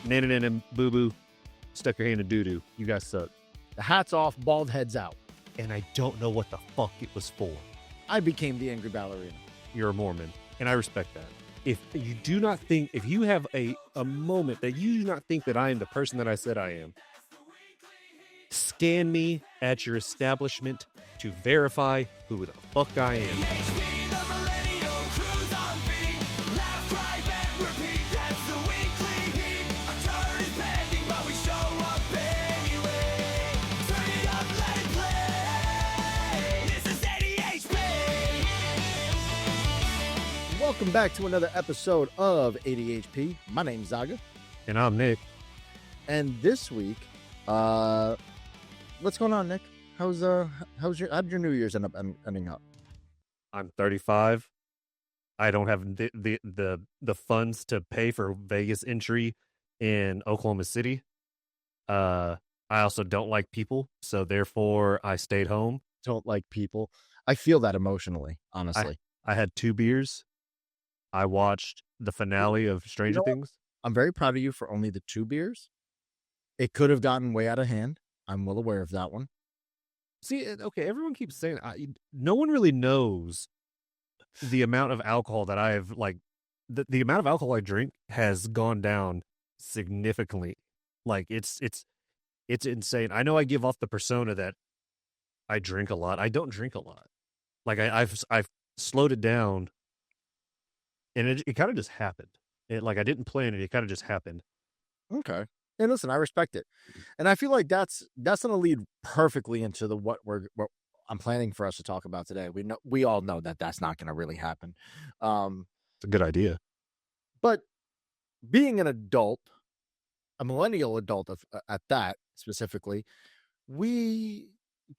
Nan boo boo, stuck your hand in doo doo. You guys suck. The hat's off, bald head's out. And I don't know what the fuck it was for. I became the angry ballerina. You're a Mormon, and I respect that. If you do not think, if you have a moment that you do not think that I am the person that I said I am, scan me at your establishment to verify who the fuck I am. Welcome back to another episode of ADHP. My name's Zaga. And I'm Nick. And this week, what's going on, Nick? How did your New Year's end up ending up? I'm 35. I don't have the funds to pay for Vegas entry in Oklahoma City. I also don't like people, so therefore I stayed home. Don't like people. I feel that emotionally, honestly. I had 2 beers. I watched the finale of Stranger Things. I'm very proud of you for only the 2 beers. It could have gotten way out of hand. I'm well aware of that one. See, okay, everyone keeps saying, no one really knows the amount of alcohol that I have, like, the amount of alcohol I drink has gone down significantly. Like, it's insane. I know I give off the persona that I drink a lot. I don't drink a lot. Like, I've slowed it down. And it kind of just happened. I didn't plan it. It kind of just happened. Okay. And listen, I respect it. And I feel like that's going to lead perfectly into what I'm planning for us to talk about today. We all know that that's not going to really happen. It's a good idea. But being an adult, a millennial adult at that specifically, we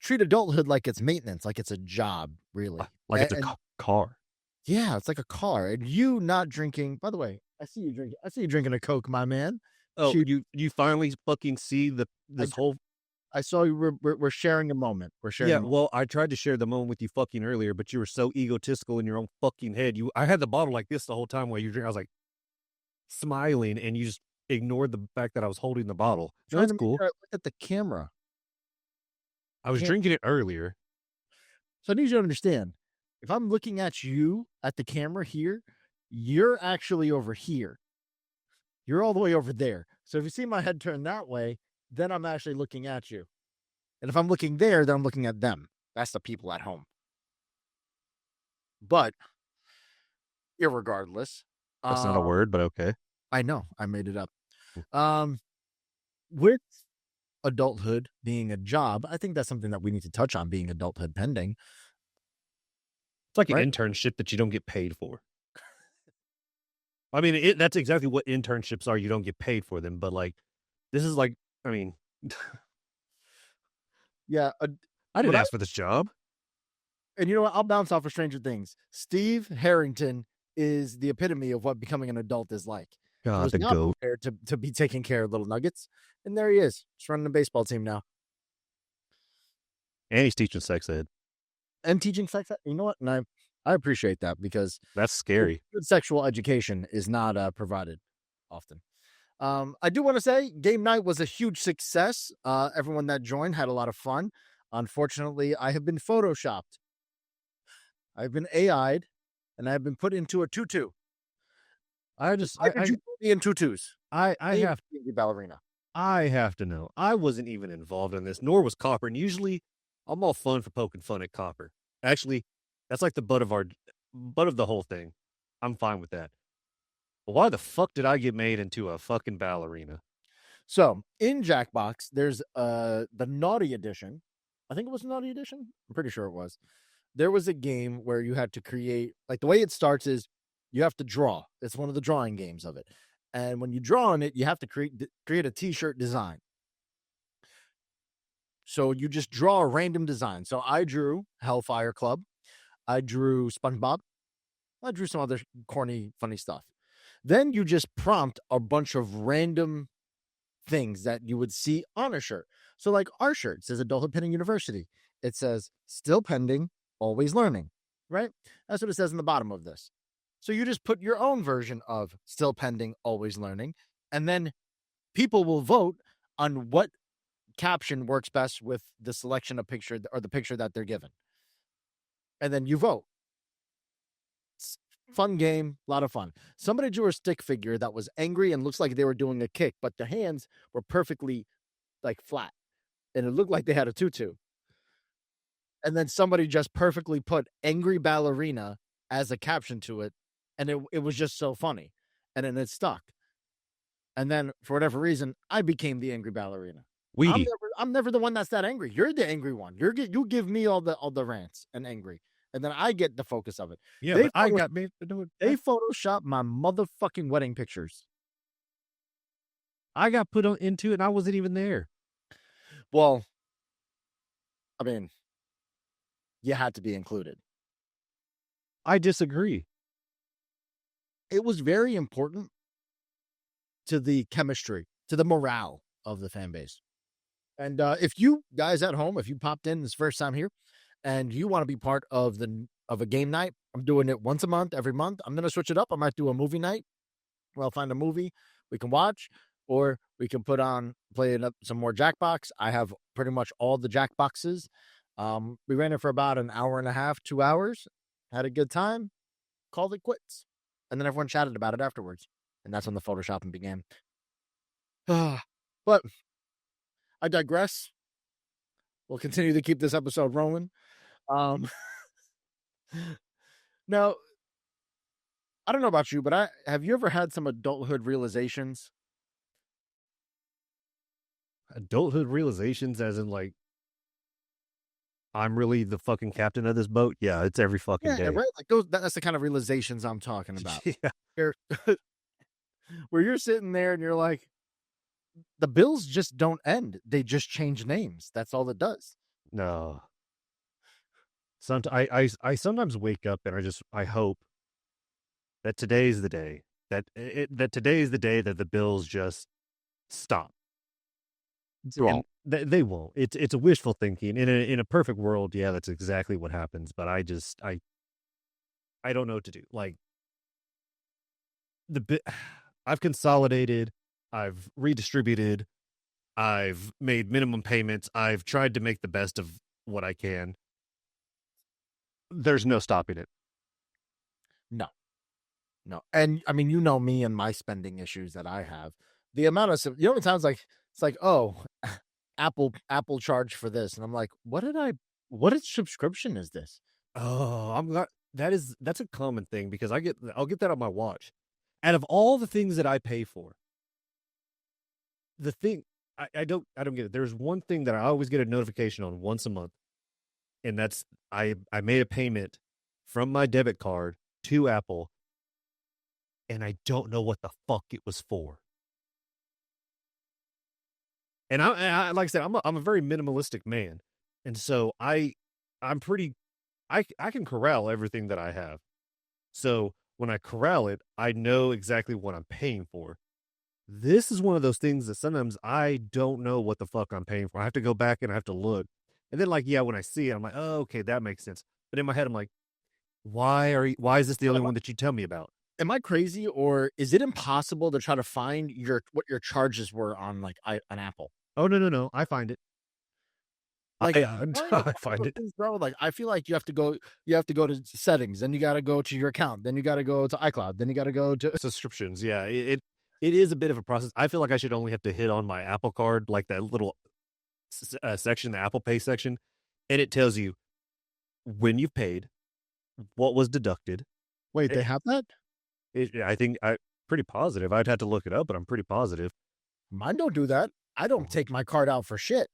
treat adulthood like it's maintenance, like it's a job, really. Like it's a car. Yeah, it's like a car. And you not drinking, by the way, I see you drinking a Coke, my man. Oh, you finally fucking see this whole. I saw you. We're sharing a moment. We're sharing. Yeah, well, I tried to share the moment with you fucking earlier, but you were so egotistical in your own fucking head. I had the bottle like this the whole time while you were drinking. I was like smiling, and you just ignored the fact that I was holding the bottle. That's cool. Look at the camera. I was drinking it earlier. So I need you to understand. If I'm looking at you at the camera here, you're actually over here. You're all the way over there. So if you see my head turn that way, then I'm actually looking at you. And if I'm looking there, then I'm looking at them. That's the people at home. But irregardless. That's not a word, but okay. I know. I made it up. With adulthood being a job, I think that's something that we need to touch on, being adulthood pending. It's like an internship that you don't get paid for. I mean, that's exactly what internships are. You don't get paid for them. But, like, this is like, I mean. Yeah. I didn't ask for this job. And you know what? I'll bounce off of Stranger Things. Steve Harrington is the epitome of what becoming an adult is like. God, the goat. To be taking care of little nuggets. And there he is. Just running a baseball team now. And he's teaching sex ed. And teaching sex ed. You know what? And I appreciate that because that's scary. Good sexual education is not provided often. I do want to say game night was a huge success. Everyone that joined had a lot of fun. Unfortunately, I have been photoshopped. I've been AI'd and I've been put into a tutu. Why did you put me in tutus? I have to be ballerina. I have to know. I wasn't even involved in this, nor was Copper. And usually I'm all fun for poking fun at Copper. Actually, that's like the butt of the whole thing. I'm fine with that. But why the fuck did I get made into a fucking ballerina? So in Jackbox, there's the Naughty Edition. I think it was Naughty Edition. I'm pretty sure it was. There was a game where you had to create, like the way it starts is you have to draw. It's one of the drawing games of it. And when you draw on it, you have to create a t-shirt design. So you just draw a random design. So I drew Hellfire Club. I drew SpongeBob. I drew some other corny, funny stuff. Then you just prompt a bunch of random things that you would see on a shirt. So like our shirt says Adulthood Pending University. It says still pending, always learning, right? That's what it says in the bottom of this. So you just put your own version of still pending, always learning, and then people will vote on what caption works best with the selection of picture or the picture that they're given. And then you vote. It's fun game, a lot of fun. Somebody drew a stick figure that was angry and looks like they were doing a kick, but the hands were perfectly like flat. And it looked like they had a tutu. And then somebody just perfectly put angry ballerina as a caption to it. And it was just so funny. And then it stuck. And then for whatever reason, I became the angry ballerina. I'm never the one that's that angry. You're the angry one. You give me all the rants and angry, and then I get the focus of it. Yeah, but I got me to do it. They photoshopped my motherfucking wedding pictures. I got put into it, and I wasn't even there. Well, I mean, you had to be included. I disagree. It was very important to the chemistry, to the morale of the fan base. And if you guys at home, if you popped in this first time here and you want to be part of a game night, I'm doing it once a month, every month. I'm going to switch it up. I might do a movie night where I'll find a movie we can watch, or we can play some more Jackbox. I have pretty much all the Jackboxes. We ran it for about an hour and a half, 2 hours, had a good time, called it quits. And then everyone chatted about it afterwards. And that's when the photoshopping began. But I digress. We'll continue to keep this episode rolling. Now, I don't know about you, but have you ever had some adulthood realizations? Adulthood realizations, as in like, I'm really the fucking captain of this boat. Yeah, it's every fucking day. Right. Like that's the kind of realizations I'm talking about. Yeah. Where you're sitting there and you're like, the bills just don't end. They just change names. That's all it does. No. I sometimes wake up and I hope that today's the day that today is the day that the bills just stop. They won't. It's a wishful thinking. In a perfect world, yeah, that's exactly what happens. But I don't know what to do. Like I've consolidated, I've redistributed, I've made minimum payments, I've tried to make the best of what I can. There's no stopping it. No. And I mean, you know me and my spending issues that I have. The amount of, it sounds like, it's like, oh, Apple charge for this. And I'm like, what subscription is this? Oh, I'm not, that's a common thing because I'll get that on my watch. Out of all the things that I pay for, the thing I don't get it. There's one thing that I always get a notification on once a month, and that's I made a payment from my debit card to Apple, and I don't know what the fuck it was for. And I like I said, I'm a very minimalistic man, and so I'm pretty. I can corral everything that I have, so when I corral it, I know exactly what I'm paying for. This is one of those things that sometimes I don't know what the fuck I'm paying for. I have to go back and I have to look. And then when I see it, I'm like, oh, okay, that makes sense. But in my head, I'm like, why is this the only one that you tell me about? Am I crazy, or is it impossible to try to find what your charges were on an Apple? Oh, no. I find it. I find it, bro. Like, I feel like you have to go to settings, then you got to go to your account, then you got to go to iCloud, then you got to go to subscriptions. Yeah, it is a bit of a process. I feel like I should only have to hit on my Apple card, like that little section, the Apple Pay section, and it tells you when you've paid, what was deducted. Wait, they have that? I think I'm pretty positive. I'd have to look it up, but I'm pretty positive. Mine don't do that. I don't take my card out for shit.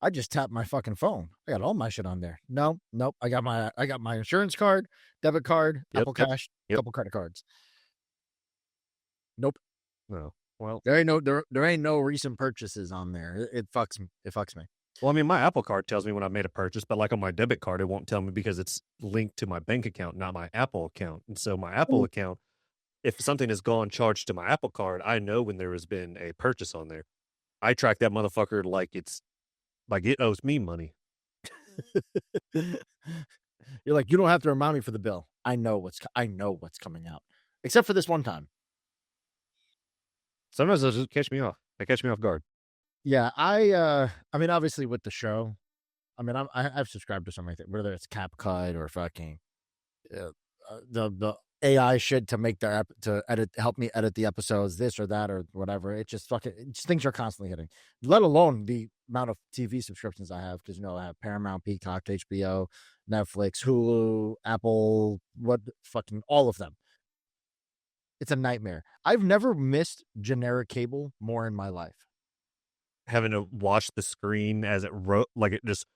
I just tap my fucking phone. I got all my shit on there. Nope. I got my insurance card, debit card, Apple Cash, couple credit cards. Nope. No. Well, there ain't no recent purchases on there. It fucks me. Well, I mean, my Apple card tells me when I made a purchase, but like on my debit card, it won't tell me because it's linked to my bank account, not my Apple account. And so my Apple account, if something has gone charged to my Apple card, I know when there has been a purchase on there. I track that motherfucker like it owes me money. You're like, you don't have to remind me for the bill. I know what's coming out, except for this one time. Sometimes they'll just catch me off. They catch me off guard. Yeah, I mean, obviously with the show, I mean, I've subscribed to so many things, whether it's CapCut or fucking uh, the AI shit to make their to edit, help me edit the episodes, this or that or whatever. It just fucking things are constantly hitting. Let alone the amount of TV subscriptions I have, because I have Paramount, Peacock, HBO, Netflix, Hulu, Apple, what fucking all of them. It's a nightmare. I've never missed generic cable more in my life. Having to watch the screen as it like it just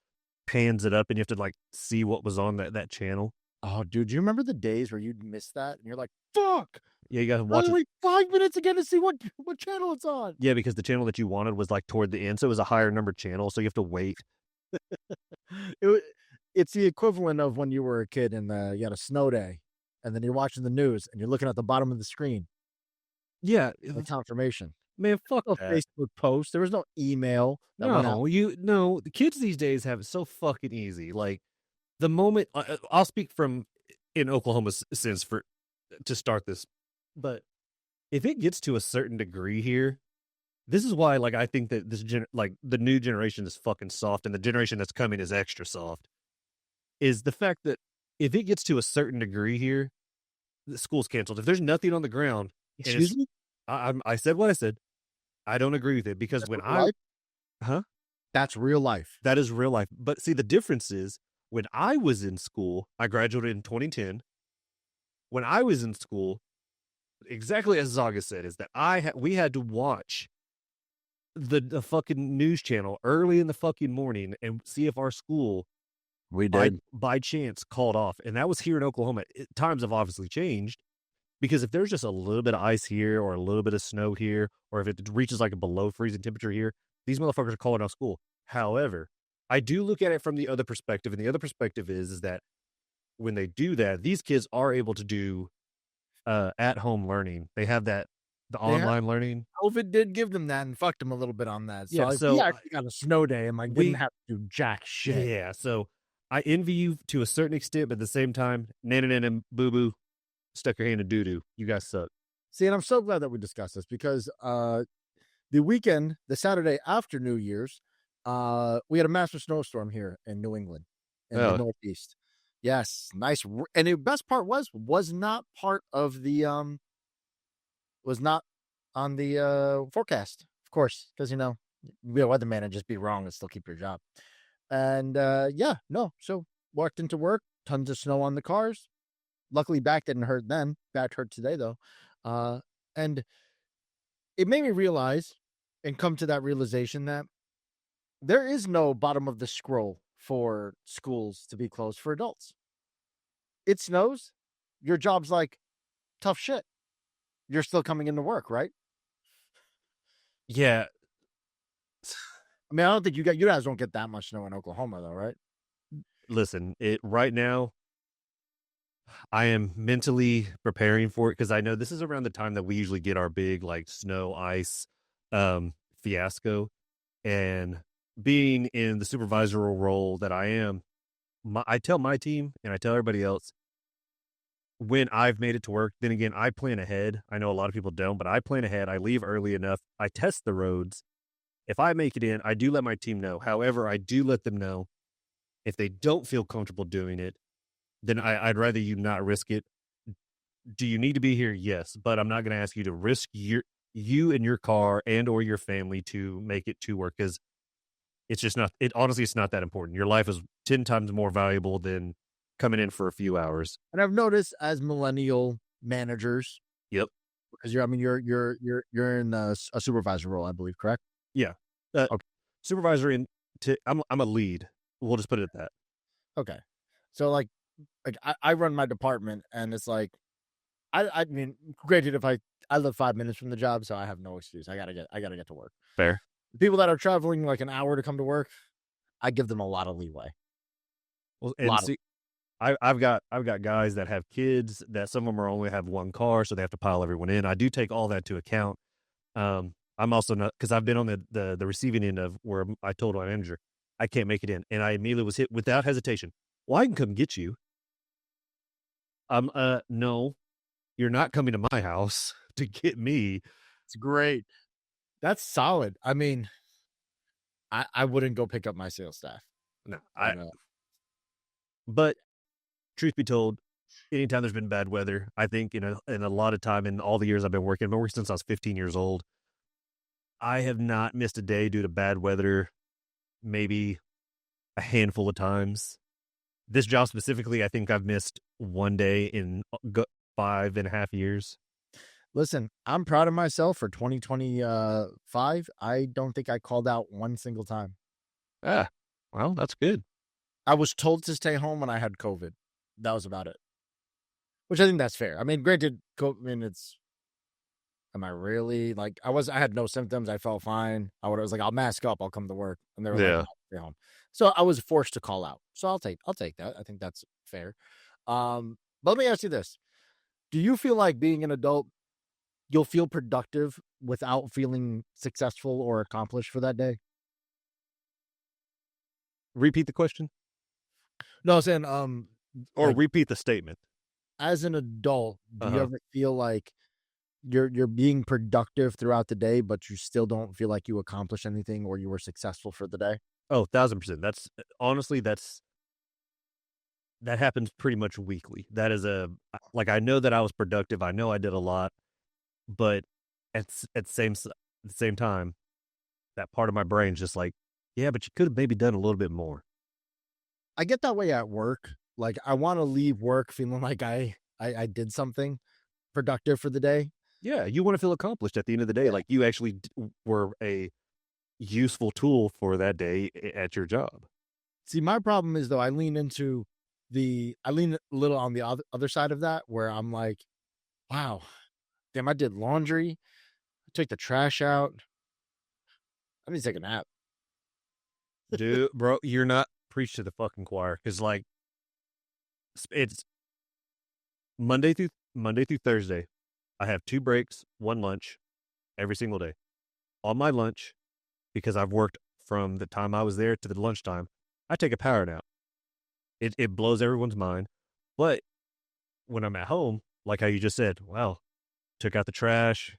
pans it up, and you have to like see what was on that channel. Oh, dude, do you remember the days where you'd miss that and you're like, "Fuck! Yeah, you gotta watch it. Wait 5 minutes again to see what channel it's on." Yeah, because the channel that you wanted was like toward the end, so it was a higher number channel, so you have to wait. It's the equivalent of when you were a kid and you had a snow day, and then you're watching the news and you're looking at the bottom of the screen, Yeah, the confirmation. man, fuck No that. Facebook post. There was no email that went out. No, the kids these days have it so fucking easy. Like the moment I'll speak from in Oklahoma's sense for to start this, but if it gets to a certain degree here, this is why like I think that like the new generation is fucking soft, and the generation that's coming is extra soft. Is the fact that if it gets to a certain degree here, the school's canceled. If there's nothing on the ground, Excuse me? I said what I said. I don't agree with it because That's when real life? huh, That's real life. that is real life. But see, the difference is when I was in school, I graduated in 2010. When I was in school, exactly as Zaga said, is that we had to watch the fucking news channel early in the fucking morning and see if our school We by chance called off. And that was here in Oklahoma. Times have obviously changed because if there's just a little bit of ice here or a little bit of snow here, or if it reaches like a below freezing temperature here, these motherfuckers are calling off school. However, I do look at it from the other perspective. And the other perspective is that when they do that, these kids are able to do at home learning. They have the online learning. COVID did give them that and fucked them a little bit on that. So, Yeah, we so actually got a snow day and didn't have to do jack shit. Yeah, so I envy you to a certain extent, but at the same time, nana and boo boo, stuck your hand in doo doo. You guys suck. See, and I'm so glad that we discussed this because the weekend, the Saturday after New Year's, we had a massive snowstorm here in New England, in the Northeast. Yes, nice. And the best part was not part of the was not on the forecast, of course, because be a weatherman and just be wrong and still keep your job. And so walked into work, tons of snow on the cars. Luckily, back didn't hurt then. Back hurt today though, and it made me realize and come to that realization that there is no bottom of the scroll for schools to be closed for adults. It snows, your job's like tough shit. You're still coming into work, right? Yeah. I mean, I don't think you guys don't get that much snow in Oklahoma though, right? Listen, right now, I am mentally preparing for it because I know this is around the time that we usually get our big like snow ice fiasco. And being in the supervisory role that I am, I tell my team and I tell everybody else when I've made it to work. Then again, I plan ahead. I know a lot of people don't, but I plan ahead. I leave early enough. I test the roads. If I make it in, I do let my team know. However, I do let them know if they don't feel comfortable doing it, then I'd rather you not risk it. Do you need to be here? Yes, but I'm not going to ask you to risk you and your car and or your family to make it to work because it's just not. Honestly, it's not that important. Your life is 10 times more valuable than coming in for a few hours. And I've noticed as millennial managers. Yep. Because you're in a supervisor role, I believe, correct? Yeah. Okay. Supervisory. I'm a lead. We'll just put it at that. Okay. So like I run my department, and it's like, I mean, granted, if I live 5 minutes from the job, so I have no excuse. I gotta get to work. Fair. The people that are traveling like an hour to come to work, I give them a lot of leeway. Well, and see, I've got guys that have kids that some of them only have one car, so they have to pile everyone in. I do take all that to account. I'm also not, because I've been on the receiving end of where I told my manager I can't make it in, and I immediately was hit without hesitation. Well, I can come get you. No, you're not coming to my house to get me. It's great. That's solid. I mean, I wouldn't go pick up my sales staff. No, But, but truth be told, anytime there's been bad weather, I think, in a lot of time in all the years I've been working since I was 15 years old, I have not missed a day due to bad weather, maybe a handful of times. This job specifically, I think I've missed one day in 5.5 years. listen, I'm proud of myself for 2025. I don't think I called out one single time. Ah, well, that's good. I was told to stay home when I had COVID. That was about it. Which I think that's fair. I mean, granted, am I really like, I had no symptoms. I felt fine. I was like, I'll mask up. I'll come to work. And they were like, no, stay home. So I was forced to call out. So I'll take that. I think that's fair. But let me ask you this. Do you feel like being an adult, you'll feel productive without feeling successful or accomplished for that day? Repeat the question? No, I'm saying, or like, repeat the statement. As an adult, do you ever feel like you're being productive throughout the day, but you still don't feel like you accomplished anything or you were successful for the day? Oh, 1,000%. That's honestly, that happens pretty much weekly. That is I know that I was productive. I know I did a lot, but at the same time, that part of my brain's just like, yeah, but you could have maybe done a little bit more. I get that way at work. Like, I want to leave work feeling like I did something productive for the day. Yeah, you want to feel accomplished at the end of the day. Yeah. Like you actually were a useful tool for that day at your job. See, my problem is, though, I lean a little on the other side of that, where I'm like, wow, damn, I did laundry. I took the trash out. I need to take a nap. Dude, bro, you're not preach to the fucking choir. Because, like, it's Monday through Thursday. I have 2 breaks, 1 lunch every single day. On my lunch, because I've worked from the time I was there to the lunchtime, I take a power nap. It blows everyone's mind. But when I'm at home, like how you just said, wow, took out the trash,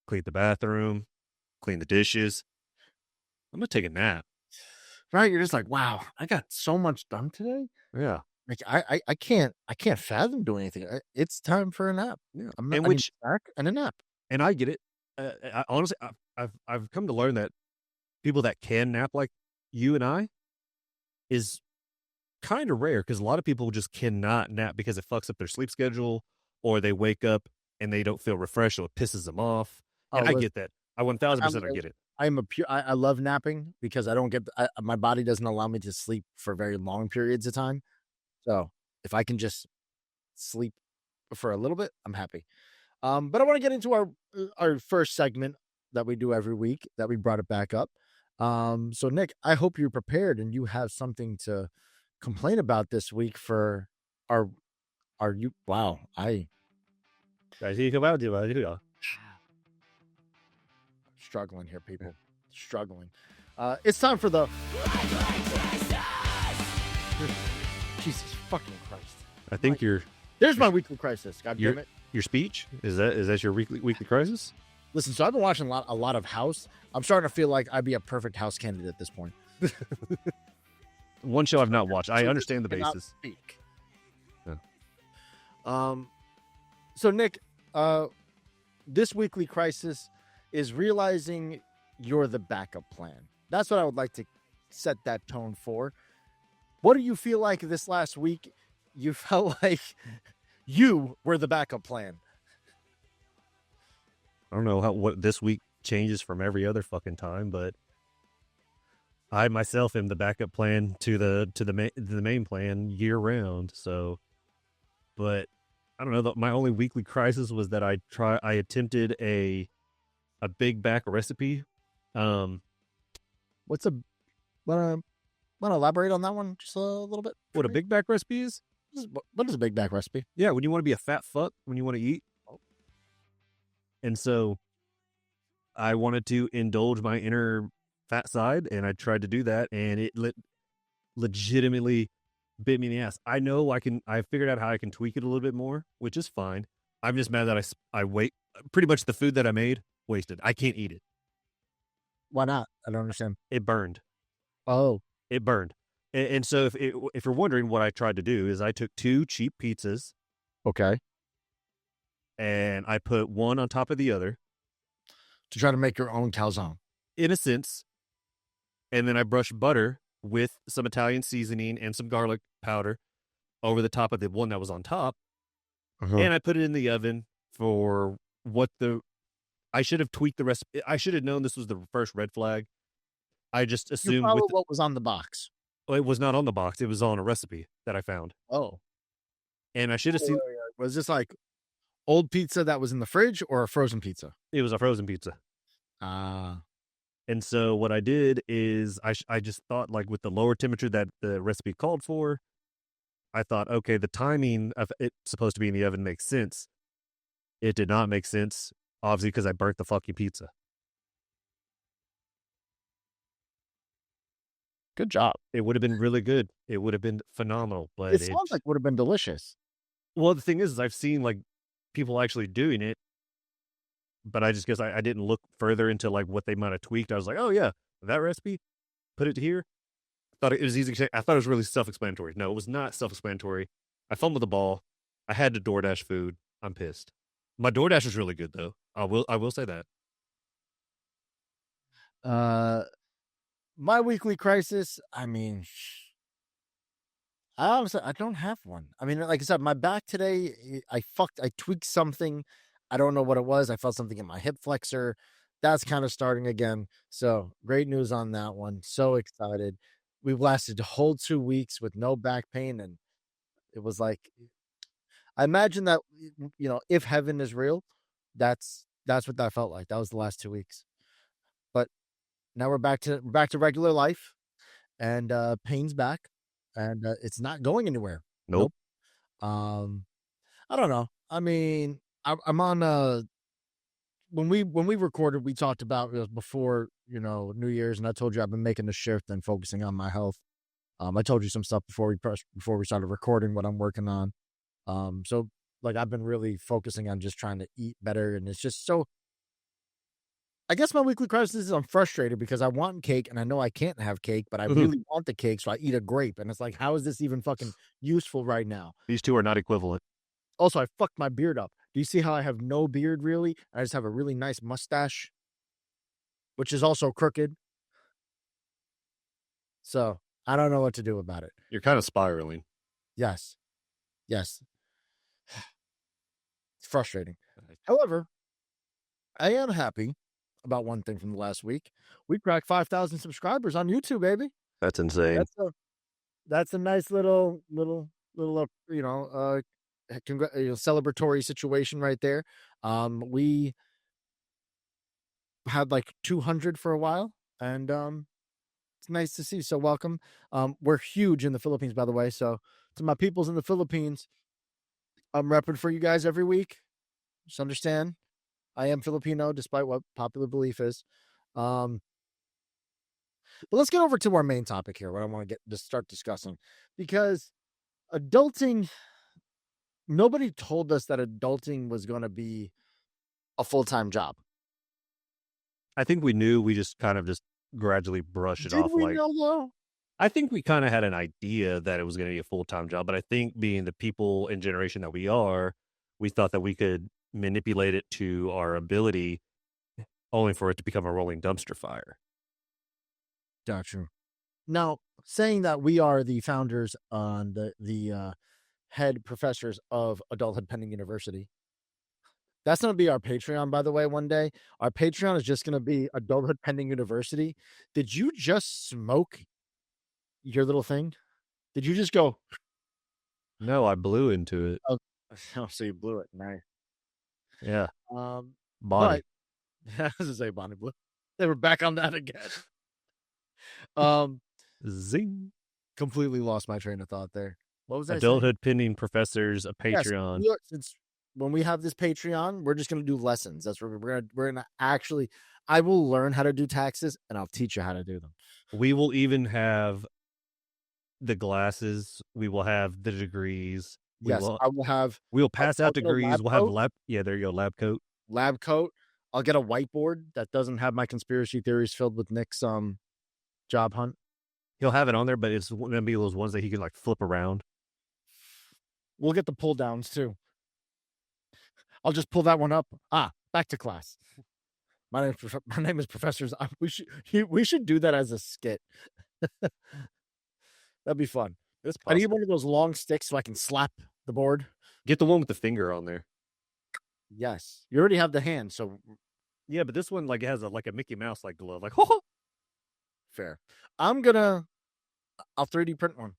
cleaned the bathroom, cleaned the dishes, I'm going to take a nap. Right? You're just like, wow, I got so much done today. Yeah. Like, I can't fathom doing anything. It's time for a nap. Yeah. I need back and a nap. And I get it. Honestly, I've come to learn that people that can nap like you and I is kind of rare, because a lot of people just cannot nap because it fucks up their sleep schedule, or they wake up and they don't feel refreshed, or it pisses them off. And I get that. I 1,000% get it. I love napping because I don't my body doesn't allow me to sleep for very long periods of time. So if I can just sleep for a little bit, I'm happy. But I want to get into our first segment that we do every week, that we brought it back up. So Nick, I hope you're prepared and you have something to complain about this week for our you. Wow, struggling here, people. Struggling. It's time for the Jesus fucking Christ. I think there's my weekly crisis. God damn it. Your speech is that your weekly crisis? Listen, so I've been watching a lot of House. I'm starting to feel like I'd be a perfect House candidate at this point. One show I've not watched. I understand the basis. Speak. Yeah. So Nick, this weekly crisis is realizing you're the backup plan. That's what I would like to set that tone for. What do you feel like this last week? You felt like you were the backup plan. I don't know what this week changes from every other fucking time, but I myself am the backup plan to the main plan year round. So, but I don't know. My only weekly crisis was that I attempted a big back recipe. Want to elaborate on that one just a little bit? What a big back recipe is? What is a big back recipe? Yeah, when you want to be a fat fuck, when you want to eat. And so I wanted to indulge my inner fat side, and I tried to do that, and it legitimately bit me in the ass. I know I figured out how I can tweak it a little bit more, which is fine. I'm just mad that I pretty much the food that I made wasted. I can't eat it. Why not? I don't understand. It burned. Oh, It burned. And so if you're wondering what I tried to do is I took 2 cheap pizzas okay. and I put one on top of the other To try to make your own calzone. in a sense, and then I brushed butter with some Italian seasoning and some garlic powder over the top of the one that was on top, and I put it in the oven for what the I should have tweaked the recipe. I should have known this was the first red flag. I just You assumed follow what was on the box. it was not on the box. It was on a recipe that I found, Oh. and I should have seen Was this like old pizza that was in the fridge or a frozen pizza? it was a frozen pizza. Ah. And so what I did is I just thought, like, with the lower temperature that the recipe called for, I thought, okay, the timing of it supposed to be in the oven makes sense. It did not make sense, obviously, because I burnt the fucking pizza. Good job. It would have been really good. It would have been phenomenal, but It sounds like would have been delicious. well, the thing is I've seen, like, people actually doing it, but I just guess I didn't look further into, like, what they might have tweaked. I was like, oh, yeah, that recipe, put it here. Thought it was easy. I thought it was really self-explanatory. No, it was not self-explanatory. I fumbled the ball. I had to DoorDash food. I'm pissed. My DoorDash was really good though. I will say that. My weekly crisis, I mean, I honestly I don't have one. I mean, like I said, my back today, I tweaked something. I don't know what it was. I felt something in my hip flexor. That's kind of starting again. So great news on that one. So excited. We've lasted a whole 2 weeks with no back pain. And it was like, I imagine that, if heaven is real, that's what that felt like. That was the last 2 weeks. But now we're back to regular life, and pain's back, and it's not going anywhere. Nope. I don't know. I mean, I'm on when we recorded, we talked about before New Year's, and I told you I've been making the shift and focusing on my health. I told you some stuff before we started recording what I'm working on. So like I've been really focusing on just trying to eat better, and it's just so. I guess my weekly crisis is I'm frustrated because I want cake and I know I can't have cake, but I really want the cake, so I eat a grape, and it's like, how is this even fucking useful right now? These two are not equivalent. Also, I fucked my beard up. Do you see how I have no beard really? I just have a really nice mustache, which is also crooked. So I don't know what to do about it. You're kind of spiraling. Yes. It's frustrating. However, I am happy about one thing from the last week. We cracked 5,000 subscribers on YouTube, baby. That's insane. That's a nice little celebratory situation right there. We had like 200 for a while, and it's nice to see. So welcome. We're huge in the Philippines, by the way. So to my peoples in the Philippines, I'm repping for you guys every week. Just understand, I am Filipino, despite what popular belief is. But let's get over to our main topic here, what I want to start discussing, because adulting, nobody told us that adulting was going to be a full-time job. I think we knew. We just kind of just gradually brushed it off. Did we know though? I think we kind of had an idea that it was going to be a full-time job, but I think being the people and generation that we are, we thought that we could manipulate it to our ability, only for it to become a rolling dumpster fire. Gotcha. Now, saying that we are the founders on the head professors of Adulthood Pending University, that's going to be our Patreon, by the way, one day. Our Patreon is just going to be Adulthood Pending University. Did you just smoke your little thing? Did you just go? No, I blew into it. Oh, so you blew it. Nice. Yeah. Bonnie. But, I was going to say Bonnie blew. They were back on that again. Zing. Completely lost my train of thought there. What was that? Adulthood Pending Professors, a Patreon. Yes, since when we have this Patreon, we're just going to do lessons. That's where we're going to actually, I will learn how to do taxes and I'll teach you how to do them. We will even have the glasses. We will have the degrees. I will have. We'll pass out degrees. We'll have coat. lab. Yeah, there you go. Lab coat. Lab coat. I'll get a whiteboard that doesn't have my conspiracy theories filled with Nick's job hunt. He'll have it on there, but it's gonna be those ones that he can like flip around. We'll get the pull downs too. I'll just pull that one up. Back to class. My name is Professor. We should do that as a skit. That'd be fun. I need one of those long sticks so I can slap the board. Get the one with the finger on there. Yes, you already have the hand, so yeah. But this one like has a Mickey Mouse like glove, like fair. I'll 3D print one.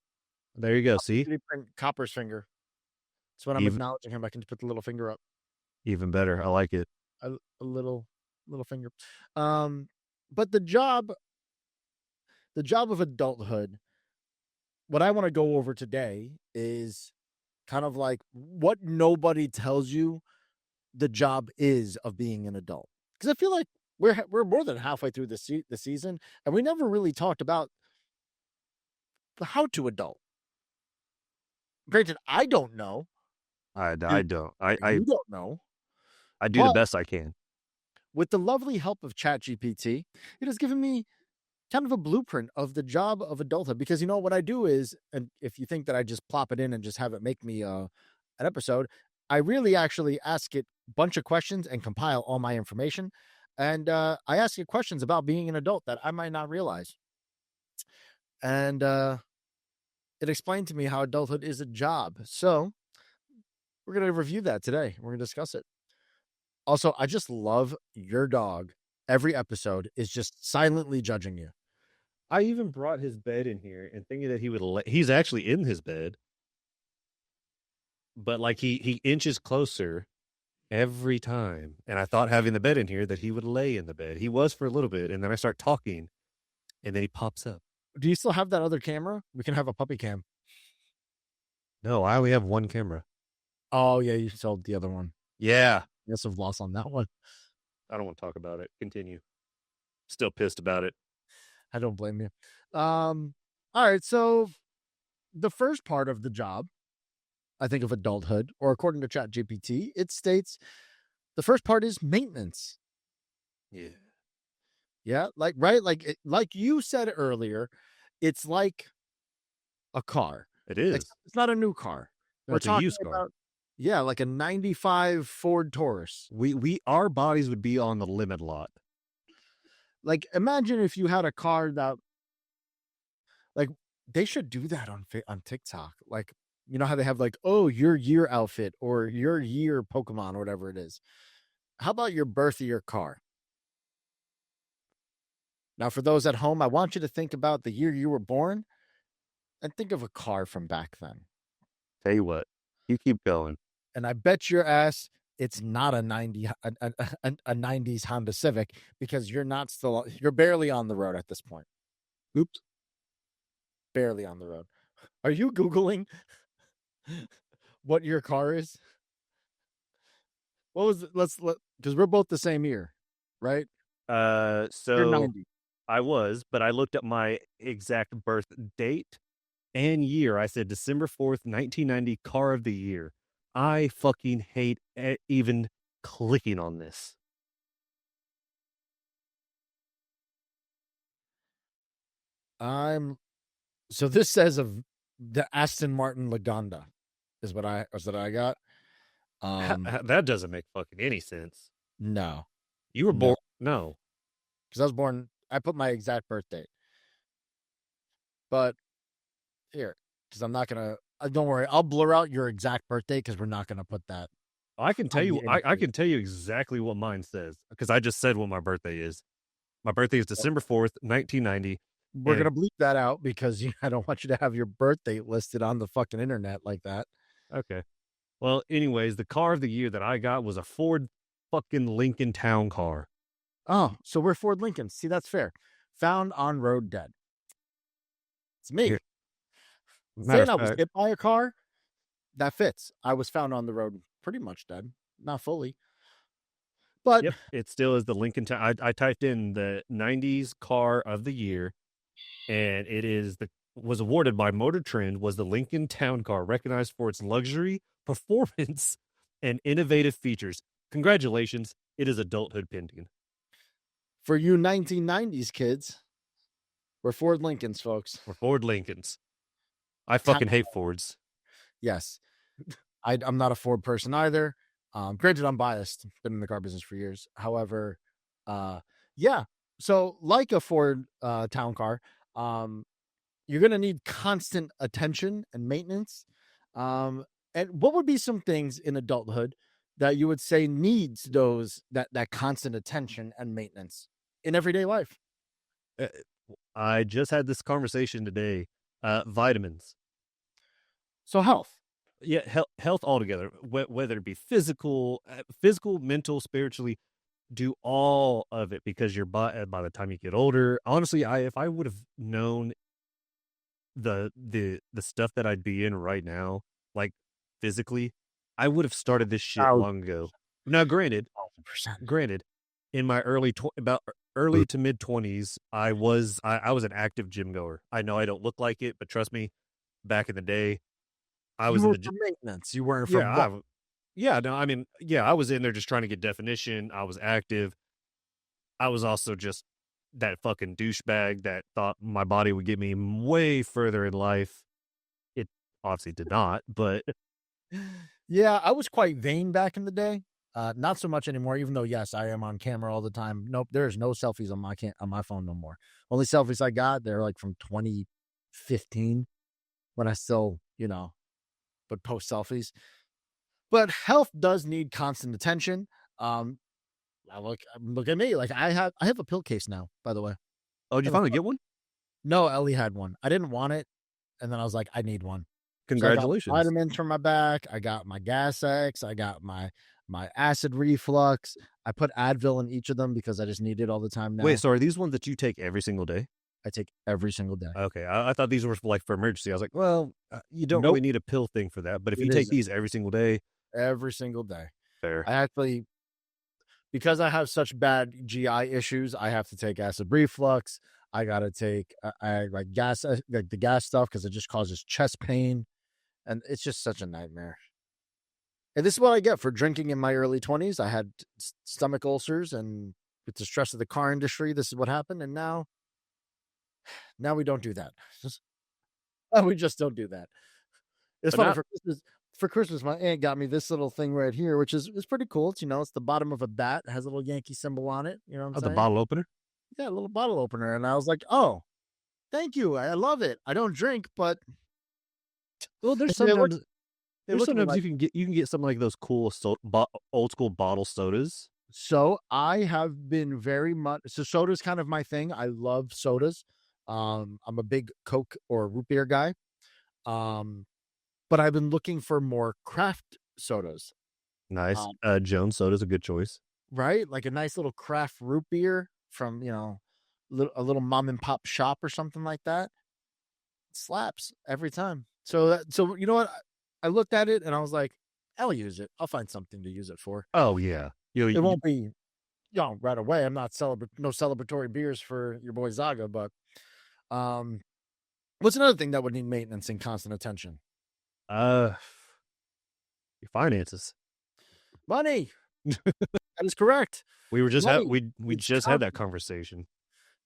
There you go. See, 3D print Copper's finger. That's when I'm acknowledging him. I can just put the little finger up. Even better. I like it. A little finger. But the job of adulthood, what I want to go over today is kind of like what nobody tells you the job is of being an adult. Because I feel like we're more than halfway through the season, and we never really talked about how to adult. Granted, I don't know. I don't. You don't know. I do the best I can. With the lovely help of ChatGPT, it has given me kind of a blueprint of the job of adulthood. Because what I do is, and if you think that I just plop it in and just have it make me an episode, I really actually ask it a bunch of questions and compile all my information. And I ask it questions about being an adult that I might not realize. And it explained to me how adulthood is a job. So we're going to review that today. We're going to discuss it. Also, I just love your dog. Every episode is just silently judging you. I even brought his bed in here and thinking that he would he's actually in his bed. But like he inches closer every time. And I thought having the bed in here that he would lay in the bed. He was for a little bit. And then I start talking and then he pops up. Do you still have that other camera? We can have a puppy cam. No, I only have one camera. Oh, yeah. You sold the other one. Yeah. Yes, I've lost on that one. I don't want to talk about it. Continue. Still pissed about it. I don't blame you. All right. So the first part of the job, I think, of adulthood, or according to ChatGPT, it states the first part is maintenance. Yeah. Yeah. Like you said earlier, it's like a car. It is. It's not a new car. It's a used car. Yeah, like a 95 Ford Taurus. Our bodies would be on the limit lot. Like, imagine if you had a car that, like, they should do that on TikTok. Like, you know how they have like, oh, your year outfit or your year Pokemon or whatever it is. How about your birth of your car? Now, for those at home, I want you to think about the year you were born and think of a car from back then. Tell you what, you keep going. And I bet your ass it's not a 90s Honda Civic, because you're barely on the road at this point. Oops. Barely on the road. Are you Googling what your car is? What was it? Because we're both the same year, right? So you're 90. I was, but I looked up my exact birth date and year. I said December 4th, 1990, car of the year. I fucking hate even clicking on this. So this says of the Aston Martin Lagonda is what I got. That doesn't make fucking any sense. No. You were born? No. Because I was born, I put my exact birth date. But here, because I'm not going to, don't worry, I'll blur out your exact birthday because we're not going to put that. I can tell you, I can tell you exactly what mine says because I just said what my birthday is. My birthday is December 4th, 1990. We're going to bleep that out because I don't want you to have your birthday listed on the fucking internet like that. Okay. Well, anyways, the car of the year that I got was a Ford fucking Lincoln Town car. Oh, so we're Ford Lincolns. See, that's fair. Found on road dead. It's me. Saying I was hit by a car, that fits. I was found on the road pretty much dead. Not fully. But yep, it still is the Lincoln Town. I typed in the 90s car of the year, and it is was awarded by Motor Trend, was the Lincoln Town car, recognized for its luxury, performance, and innovative features. Congratulations. It is adulthood pending. For you 1990s kids, we're Ford Lincolns, folks. We're Ford Lincolns. I fucking hate Fords. Yes. I'm not a Ford person either. Granted, I'm biased. Been in the car business for years. However, yeah. So like a Ford town car, you're going to need constant attention and maintenance. And what would be some things in adulthood that you would say needs that constant attention and maintenance in everyday life? I just had this conversation today. Vitamins. So health. Yeah, health altogether, whether it be physical, mental, spiritually, do all of it, because your body, by the time you get older, honestly, if I would have known the stuff that I'd be in right now, like physically, I would have started this shit long ago. Now, granted, in my early to mid 20s, I was an active gym goer. I know I don't look like it, but trust me, back in the day, I was in the for maintenance. You weren't from I was in there just trying to get definition. I was active. I was also just that fucking douchebag that thought my body would get me way further in life. It obviously did not, but yeah, I was quite vain back in the day. Not so much anymore, even though, yes, I am on camera all the time. Nope, there's no selfies on my phone no more. Only selfies I got, they're like from 2015 when I still, would post selfies. But health does need constant attention. Look at me. Like I have a pill case now, by the way. Oh, did you finally get one? No, Ellie had one. I didn't want it. And then I was like, I need one. Congratulations. So I got vitamins for my back. I got my Gas X. I got my acid reflux. I put Advil in each of them because I just need it all the time now. Wait, so are these ones that you take every single day? I take every single day. Okay. I thought these were for emergency. I was like, well, you don't really need a pill thing for that. But if you take these every single day. Every single day. Fair. I actually, because I have such bad GI issues, I have to take acid reflux. I got to take like the gas stuff because it just causes chest pain. And it's just such a nightmare. And this is what I get for drinking in my early 20s. I had stomach ulcers, and with the stress of the car industry, this is what happened. And now we don't do that. We just don't do that. It's funny, for Christmas, my aunt got me this little thing right here, which is pretty cool. It's, it's the bottom of a bat. It has a little Yankee symbol on it. You know what I'm saying? The bottle opener? Yeah, a little bottle opener. And I was like, oh, thank you. I love it. I don't drink, but well, there's sometimes you can get some like those cool old school bottle sodas. So I have been very much, so soda's kind of my thing. I love sodas. I'm a big Coke or root beer guy. But I've been looking for more craft sodas. Nice. Jones soda's a good choice. Right? Like a nice little craft root beer from, a little mom and pop shop or something like that. It slaps every time. So you know what? I looked at it and I was like, I'll use it. I'll find something to use it for. Oh yeah. It won't be, right away. I'm not no celebratory beers for your boy Zaga, but what's another thing that would need maintenance and constant attention? Your finances. Money. That is correct. We were just we just had that conversation.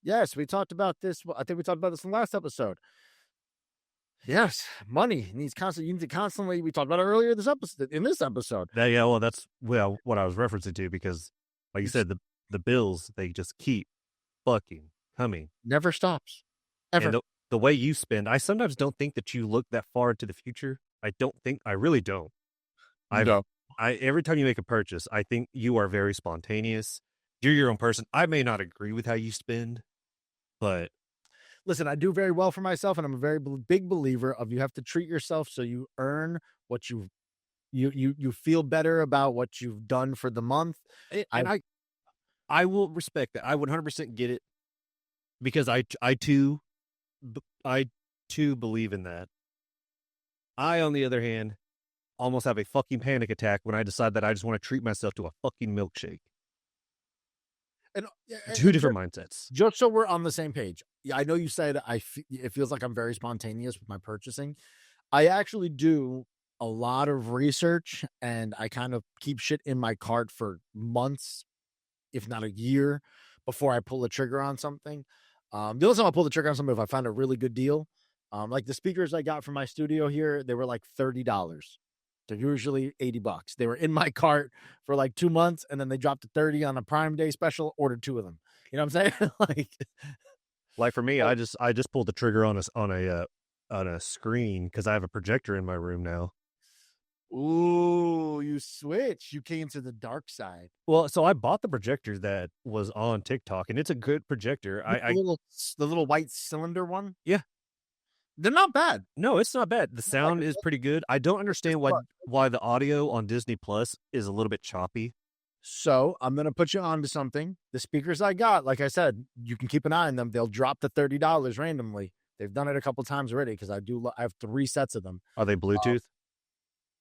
Yes, we talked about this. I think we talked about this in the last episode. Yes, money needs constant. You need to constantly. We talked about it earlier in this episode. Well, that's what I was referencing to, because, like you said, the bills, they just keep fucking coming. Never stops. Ever. And the way you spend, I sometimes don't think that you look that far into the future. I really don't. Every time you make a purchase, I think you are very spontaneous. You're your own person. I may not agree with how you spend, but listen, I do very well for myself, and I'm a very big believer of you have to treat yourself so you earn what you feel better about what you've done for the month. And I will respect that. I 100% get it, because I too believe in that. I, on the other hand, almost have a fucking panic attack when I decide that I just want to treat myself to a fucking milkshake. And two different mindsets. Just so we're on the same page. Yeah, I know you said it feels like I'm very spontaneous with my purchasing. I actually do a lot of research, and I kind of keep shit in my cart for months if not a year, before I pull the trigger on something. The only time I pull the trigger on something if I find a really good deal. Like the speakers I got from my studio here, they were like $30. They're usually $80. They were in my cart for like 2 months, and then they dropped to 30 on a Prime Day special. Ordered 2 of them. You know what I'm saying? Like for me, I just pulled the trigger on a screen because I have a projector in my room now. Ooh, you switch. You came to the dark side. Well, so I bought the projector that was on TikTok, and it's a good projector. The little white cylinder one. Yeah. They're not bad. No, it's not bad. The sound is pretty good. I don't understand why the audio on Disney Plus is a little bit choppy. So I'm gonna put you on to something. The speakers I got, like I said, you can keep an eye on them. They'll drop to $30 randomly. They've done it a couple times already because I have 3 sets of them. Are they Bluetooth?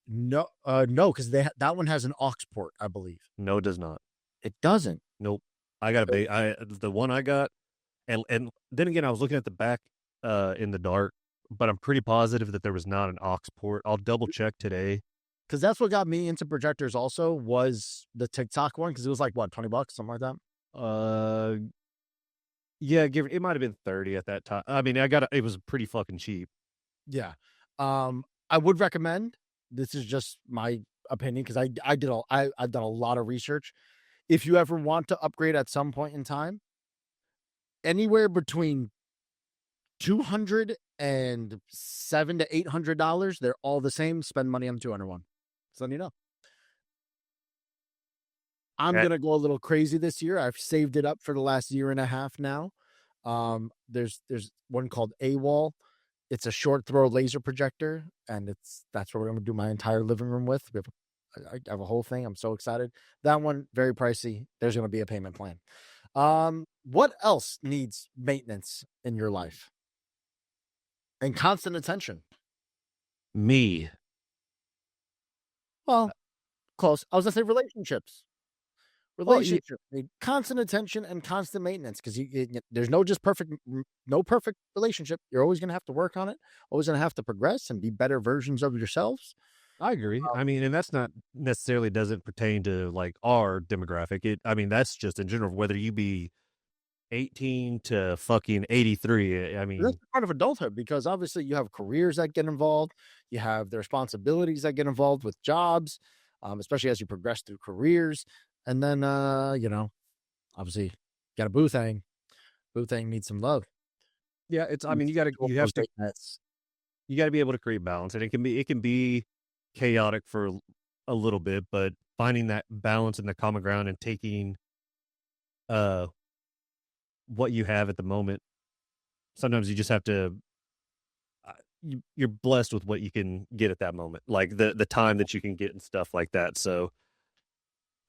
No, because that one has an aux port, I believe. No, it does not. It doesn't. Nope. I got the one I got, and then again, I was looking at the back in the dark, but I'm pretty positive that there was not an aux port. I'll double check today. Because that's what got me into projectors also was the TikTok one, because it was like, what, $20, something like that? Yeah, it might have been 30 at that time. I mean, it was pretty fucking cheap. Yeah. I would recommend, this is just my opinion, because I've done a lot of research. If you ever want to upgrade at some point in time, anywhere between $200 and $700 to $800, they're all the same. Spend money on the $200 one. So you know. I'm gonna go a little crazy this year. I've saved it up for the last year and a half now. There's one called AWOL. It's a short throw laser projector, and that's what we're gonna do my entire living room with. I have a whole thing. I'm so excited. That one, very pricey. There's gonna be a payment plan. What else needs maintenance in your life? And constant attention. Me. Well, close. I was gonna say relationships. Relationship need constant attention and constant maintenance, because there's no perfect relationship. You're always gonna have to work on it. Always gonna have to progress and be better versions of yourselves. I agree. I mean, and that's not necessarily doesn't pertain to like our demographic. I mean, that's just in general, whether you be 18 to fucking 83. I mean, that's part of adulthood, because obviously you have careers that get involved. You have the responsibilities that get involved with jobs, especially as you progress through careers. And then, obviously, got a boo thing. Boo thing needs some love. Yeah, I mean, you got to be able to create balance, and it can be chaotic for a little bit, but finding that balance and the common ground and taking, what you have at the moment. Sometimes you just have to. You're blessed with what you can get at that moment, like the time that you can get and stuff like that. So.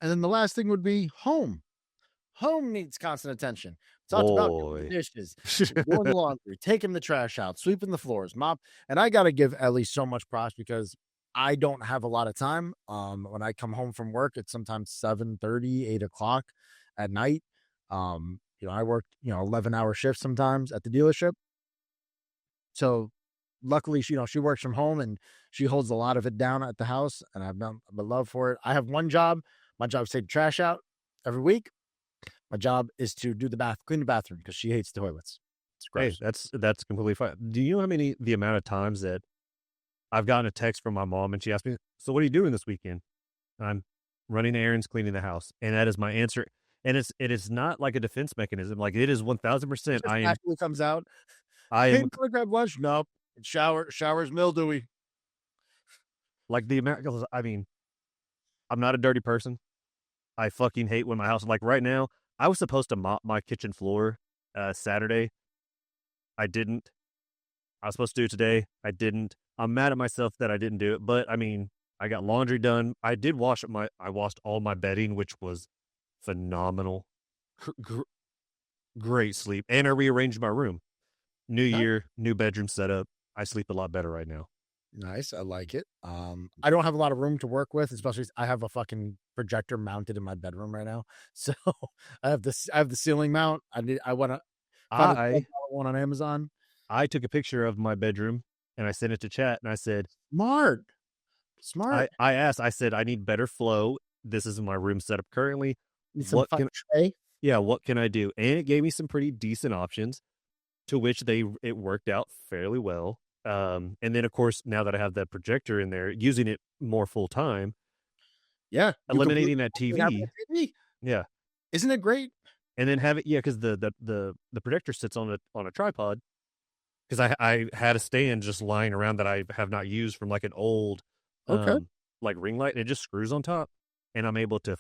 And then the last thing would be home. Home needs constant attention. Talked about doing dishes, doing the laundry, taking the trash out, sweeping the floors, mop. And I got to give Ellie so much props, because I don't have a lot of time. When I come home from work, it's sometimes 7:30, 8 o'clock at night. I work, 11-hour shifts sometimes at the dealership. So luckily, she works from home, and she holds a lot of it down at the house, and I've done the love for it. I have one job. My job is to take the trash out every week. My job is to clean the bathroom, because she hates toilets. It's gross. Hey, that's completely fine. Do you know the amount of times that I've gotten a text from my mom and she asked me, "So what are you doing this weekend?" I'm running errands, cleaning the house, and that is my answer. And it is not like a defense mechanism. Like, it is 1,000%. I am. Actually comes out. Hey, can I grab lunch? Nope. Shower's mildewy. Like the amount. I mean, I'm not a dirty person. I fucking hate when my house, like right now, I was supposed to mop my kitchen floor Saturday. I didn't. I was supposed to do it today. I didn't. I'm mad at myself that I didn't do it. But I mean, I got laundry done. I did I washed all my bedding, which was phenomenal. Great sleep. And I rearranged my room. New year, new bedroom setup. I sleep a lot better right now. Nice. I like it. I don't have a lot of room to work with, especially I have a fucking projector mounted in my bedroom right now. So I have the ceiling mount. I want to find one on Amazon. I took a picture of my bedroom and I sent it to chat, and I said, Smart. I asked, I said, I need better flow. This is my room setup currently. Need some what fucking can tray. yeah, what can I do? And it gave me some pretty decent options, to which it worked out fairly well. And then of course, now that I have that projector in there, using it more full time, Yeah, you completely eliminating that having TV. a TV. Yeah. Isn't it great? And then have it, yeah, because the projector sits on a tripod, because I had a stand just lying around that I have not used from like an old Okay. like ring light, and it just screws on top, and I'm able to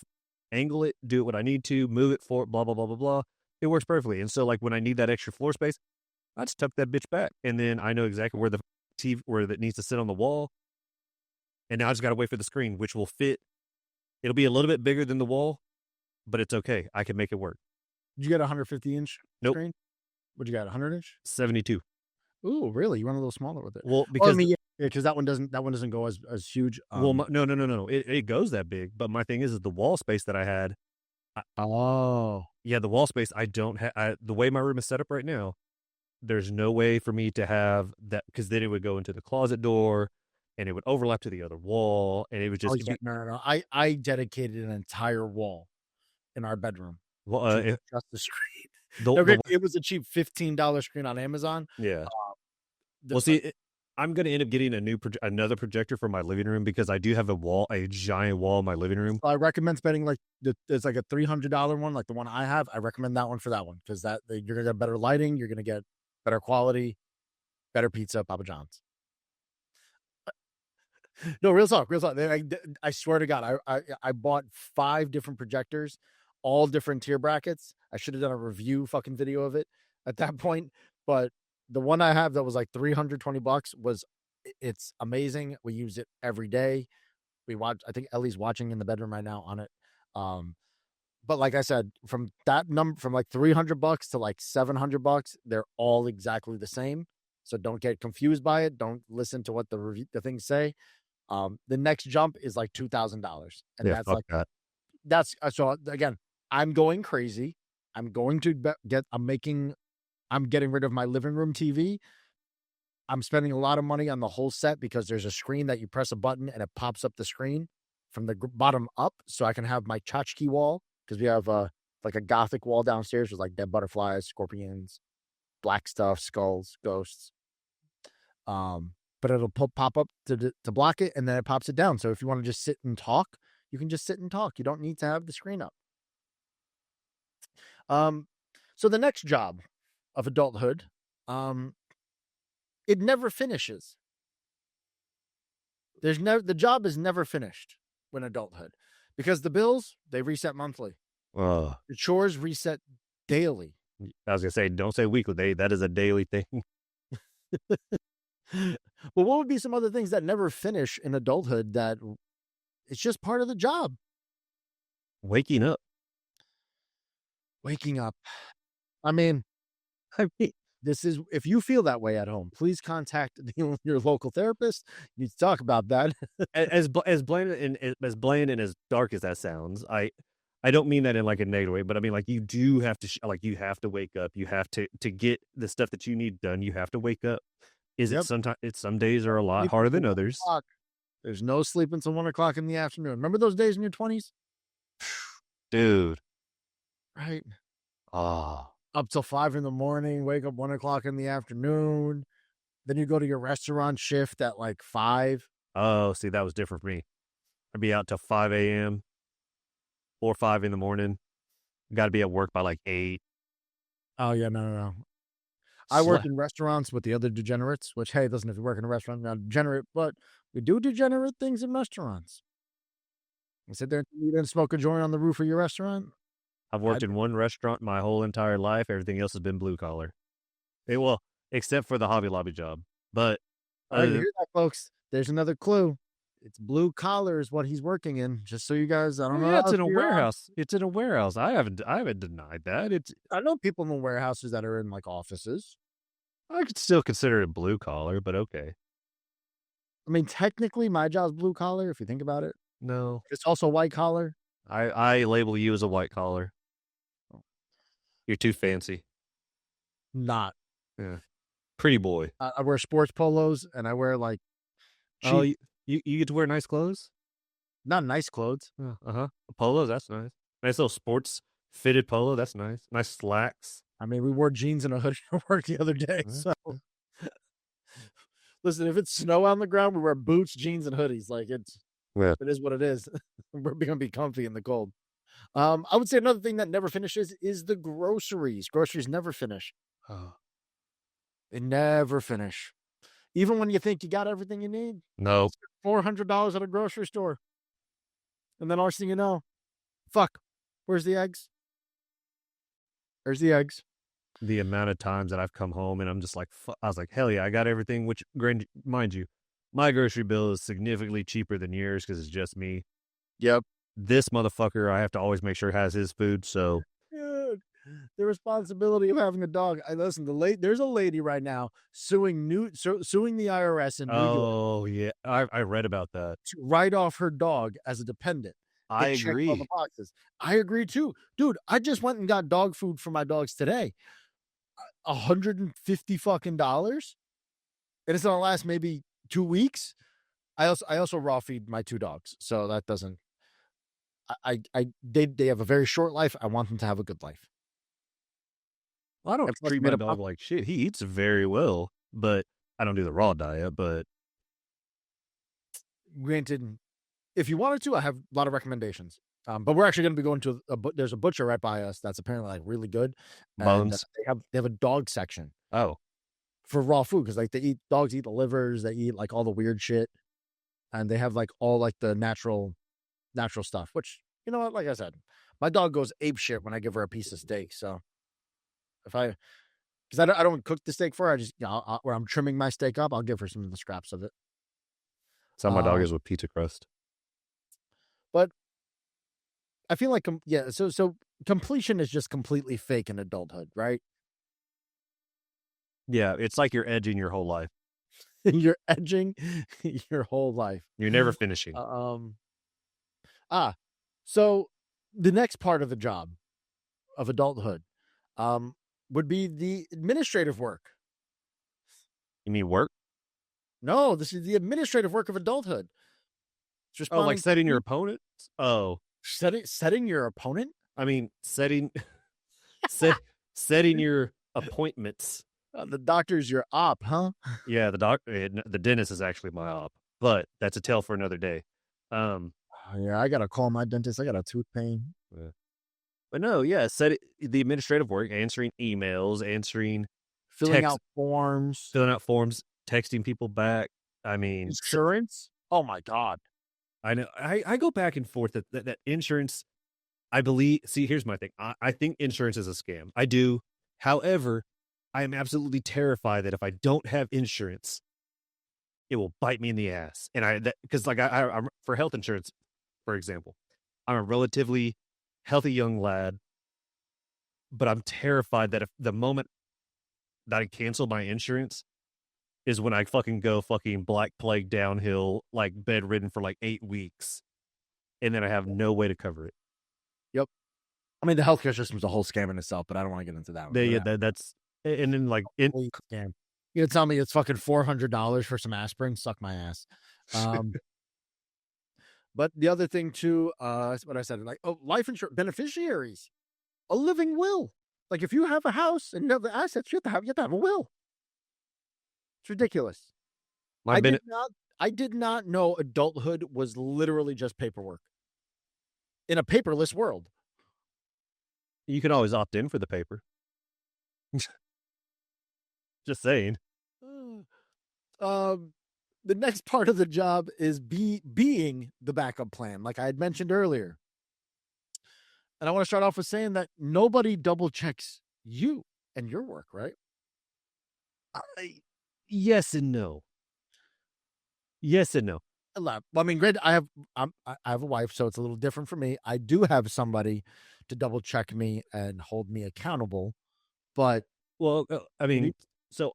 angle it, do it what I need to, move it for blah blah blah blah blah. It works perfectly. And so like when I need that extra floor space, I just tuck that bitch back, and then I know exactly where the TV where that needs to sit on the wall. And now I just got to wait for the screen, which will fit. It'll be a little bit bigger than the wall, but it's okay. I can make it work. Did you get a 150-inch Nope, screen? What you got? 100-inch? 72. Ooh, really? You went a little smaller with it? Well, Well, I because mean, yeah, because that one doesn't go as huge. no. It goes that big, but my thing is the wall space that I had. Oh, Yeah, the wall space I don't have. The way my room is set up right now, there's no way for me to have that, because then it would go into the closet door, and it would overlap to the other wall, and it would oh just yeah, no. I dedicated an entire wall in our bedroom well, to just the screen. the, No, the it was a cheap $15 screen on Amazon. yeah. The- Well, see, I'm going to end up getting another projector for my living room, because I do have a giant wall in my living room. I recommend spending it's like a $300 one, like the one I have. I recommend that one for that one, because you're gonna get better lighting, you're gonna get better quality, better pizza, Papa John's. No, real talk, real talk. I swear to God, I bought 5 different projectors, all different tier brackets. I should have done a review fucking video of it at that point, but the one I have that was like $320 it's amazing. We use it every day. We watch. I think Ellie's watching in the bedroom right now on it. But like I said, from that number, from like $300 to like $700, they're all exactly the same. So don't get confused by it. Don't listen to what the things say. The next jump is like $2,000, and Yeah, that's fuck like that. that's so again. I'm going crazy. I'm going to get. I'm getting rid of my living room TV. I'm spending a lot of money on the whole set, because there's a screen that you press a button and it pops up the screen from the bottom up, so I can have my tchotchke wall, because we have like a gothic wall downstairs with like dead butterflies, scorpions, black stuff, skulls, ghosts. But it'll pop up to block it, and then it pops it down. So if you want to just sit and talk, you can just sit and talk. You don't need to have the screen up. So the next job of adulthood, it never finishes. The job is never finished when adulthood, because the bills, they reset monthly. The chores reset daily. I was gonna say, don't say weekly. That is a daily thing. Well, what would be some other things that never finish in adulthood that it's just part of the job? Waking up. Waking up. I mean, this is, if you feel that way at home, please contact your local therapist. You need to talk about that. as bland and as dark as that sounds, I don't mean that in like a negative way, but I mean like you do have to you have to wake up. You have to get the stuff that you need done. You have to wake up. Yep. Some days are a lot harder than others. There's no sleep until 1:00 in the afternoon. Remember those days in your 20s? Dude. Right. Ah. Up till 5 in the morning, wake up 1:00 in the afternoon. Then you go to your restaurant shift at like 5. Oh, see, that was different for me. I'd be out till 5 a.m. or 5 in the morning. Got to be at work by like 8. Oh, yeah, no. I work in restaurants with the other degenerates, which, hey, listen, if you work in a restaurant, you're not degenerate, but we do degenerate things in restaurants. You sit there and eat and smoke a joint on the roof of your restaurant. I've worked in one restaurant my whole entire life. Everything else has been blue collar. Well, except for the Hobby Lobby job. But all right, you hear that, folks? There's another clue. It's blue collar is what he's working in. Just so you guys, I don't know. Yeah, it's in a warehouse. It's in a warehouse. I haven't denied that. I know people in warehouses that are in like offices. I could still consider it blue collar, but okay. I mean, technically, my job's blue collar. If you think about it, no, it's also white collar. I label you as a white collar. You're too fancy. Not. Yeah. Pretty boy. I wear sports polos, and I wear like cheap. Oh, you get to wear nice clothes? Not nice clothes. Polos, that's nice. Nice little sports fitted polo. That's nice. Nice slacks. I mean, we wore jeans and a hoodie to work the other day. So listen, if it's snow on the ground, we wear boots, jeans, and hoodies. Like it is what it is. We're gonna be comfy in the cold. I would say another thing that never finishes is the groceries. Groceries never finish. Oh. They never finish. Even when you think you got everything you need. No. $400 at a grocery store. And then next thing you know, fuck, where's the eggs? There's the eggs. The amount of times that I've come home and I'm just like, I was like, hell yeah, I got everything. Which, mind you, my grocery bill is significantly cheaper than yours because it's just me. Yep. This motherfucker, I have to always make sure has his food. So, dude, the responsibility of having a dog. I listen. There's a lady right now suing the IRS in New York. Oh yeah, I read about that. To write off her dog as a dependent. I agree. All the boxes. I agree too, dude. I just went and got dog food for my dogs today. $150 fucking dollars, and it's gonna last maybe 2 weeks. I also raw feed my 2 dogs, so that doesn't. They have a very short life. I want them to have a good life. Well, I don't treat my dog like shit. He eats very well, but I don't do the raw diet. But granted, if you wanted to, I have a lot of recommendations. But we're actually going to be going to there's a butcher right by us that's apparently like really good. Bones. And they have a dog section. Oh, for raw food, because like dogs eat the livers, they eat like all the weird shit, and they have like all like the natural stuff. Which, you know what? Like I said, my dog goes ape shit when I give her a piece of steak. So because I don't cook the steak for her, I just where I'm trimming my steak up, I'll give her some of the scraps of it. That's how my dog is with pizza crust. But I feel like so completion is just completely fake in adulthood, right? Yeah, it's like you're edging your whole life. You're edging your whole life. You're never finishing. So the next part of the job of adulthood would be the administrative work. You mean work? No, this is the administrative work of adulthood. Oh, like setting your opponent? Oh. Setting your opponent? I mean, setting your appointments. The doctor's your op, huh? Yeah, the dentist is actually my op, but that's a tale for another day. Yeah, I gotta call my dentist. I got a tooth pain. Yeah. But no, yeah, the administrative work, answering emails, filling out forms, texting people back. I mean, insurance. Oh my God. I know. I go back and forth that insurance. I believe. See, here's my thing. I think insurance is a scam. I do. However, I am absolutely terrified that if I don't have insurance, it will bite me in the ass. And because I'm for health insurance, for example, I'm a relatively healthy young lad, but I'm terrified that if the moment that I cancel my insurance is when I fucking go Black Plague downhill, like bedridden for like 8 weeks, and then I have no way to cover it. Yep. I mean, the healthcare system is a whole scam in itself, but I don't want to get into that one. That's and then like scam. You gonna tell me it's fucking $400 for some aspirin? Suck my ass. But the other thing too, what I said, like, life insurance beneficiaries, a living will. Like if you have a house and you have the assets, you have to have a will. It's ridiculous. I did not know adulthood was literally just paperwork. In a paperless world. You can always opt in for the paper. Just saying. The next part of the job is being the backup plan, like I had mentioned earlier. And I want to start off with saying that nobody double checks you and your work, right? Yes and no. Yes and no. Well, I mean, great. I have a wife, so it's a little different for me. I do have somebody to double check me and hold me accountable, but I mean, so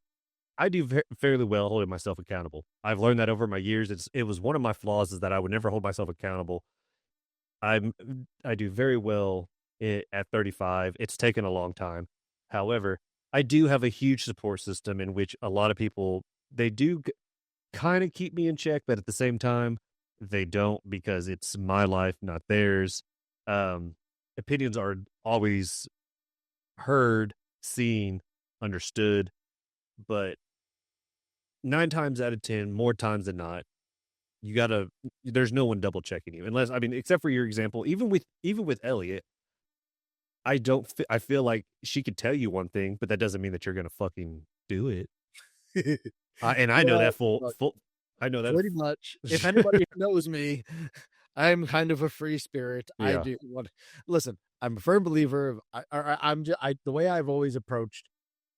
I do fairly well holding myself accountable. I've learned that over my years. It was one of my flaws is that I would never hold myself accountable. I do very well at 35. It's taken a long time. However, I do have a huge support system in which a lot of people, they do kind of keep me in check, but at the same time, they don't because it's my life, not theirs. And opinions are always heard, seen, understood, but 9 times out of 10, more times than not, you gotta. There's no one double checking you, unless I mean, except for your example. Even with Elliot, I don't. I feel like she could tell you one thing, but that doesn't mean that you're gonna fucking do it. And I know Well, that full look, full. I know that. pretty much. If anybody knows me, I'm kind of a free spirit. I Yeah. do what. Listen, I'm a firm believer of. I'm just. The way I've always approached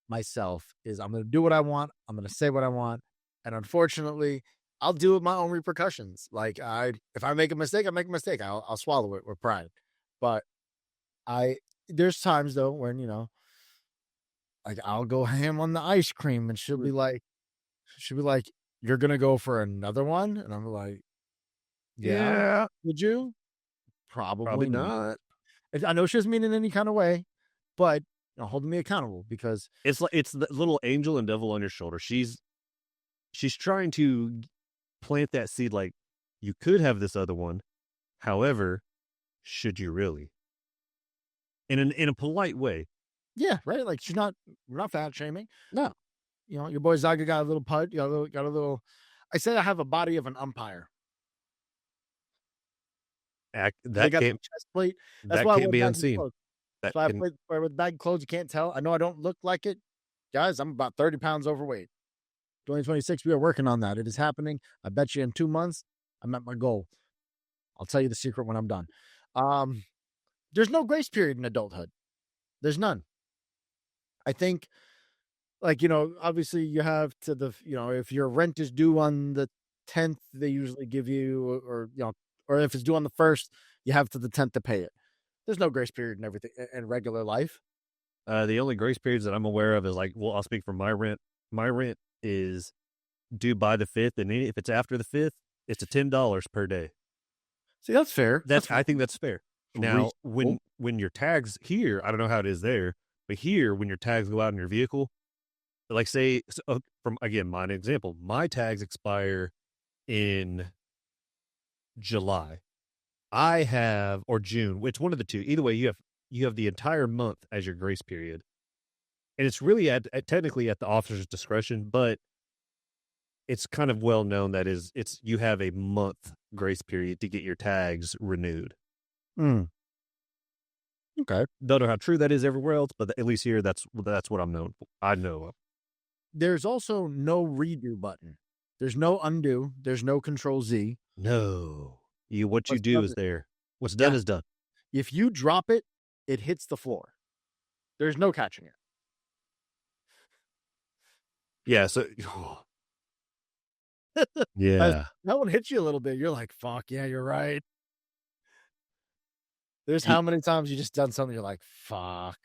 myself is I'm going to do what I want. I'm going to say what I want, and unfortunately, I'll deal with my own repercussions. Like if I make a mistake, I make a mistake. I'll swallow it with pride. But there's times though when like I'll go ham on the ice cream, and she'll be like, "You're gonna go for another one," and I'm like, "Yeah, Yeah. would you? Probably Probably not." not. I know she doesn't mean in any kind of way, but holding me accountable because It's the little angel and devil on your shoulder. She's trying to plant that seed. Like, you could have this other one. However, should you really? In a polite way. yeah, right. Like we're not fat shaming. No. Your boy Zaga got a little pud. Got a little. I said I have a body of an umpire. That They got the can't chest plate. That's that why I can't wear be baggy unseen. clothes. That That's why I can wear with baggy clothes. You can't tell. I know I don't look like it, guys. I'm about 30 pounds overweight. 2026, we are working on that. It is happening. I bet you in 2 months, I'm at my goal. I'll tell you the secret when I'm done. There's no grace period in adulthood. There's none. I think, like, obviously you have if your rent is due on the 10th, they usually give you, or if it's due on the 1st, you have to the 10th to pay it. There's no grace period in everything in regular life. the only grace periods that I'm aware of is like, well, I'll speak for my rent. My rent is due by the 5th, and if it's after the 5th, it's a $10 per day. See, that's fair. I think that's fair. Now, reasonable. when your tags here, I don't know how it is there, but here when your tags go out in your vehicle, like say from again my example, my tags expire in July. I have or June, which one of the two. Either way, you have the entire month as your grace period, and it's really technically at the officer's discretion, but it's kind of well known that it's you have a month grace period to get your tags renewed. Okay. Don't know how true that is everywhere else, but at least here, that's what I'm known for. I know of. There's also no redo button. There's no undo. There's no control Z. No, what you What's do done is there. What's done is done. If you drop it, it hits the floor. There's no catching it. Yeah. So, yeah. That one hits you a little bit. You're like, fuck, yeah, you're right. There's how many times you just done something, you're like, fuck.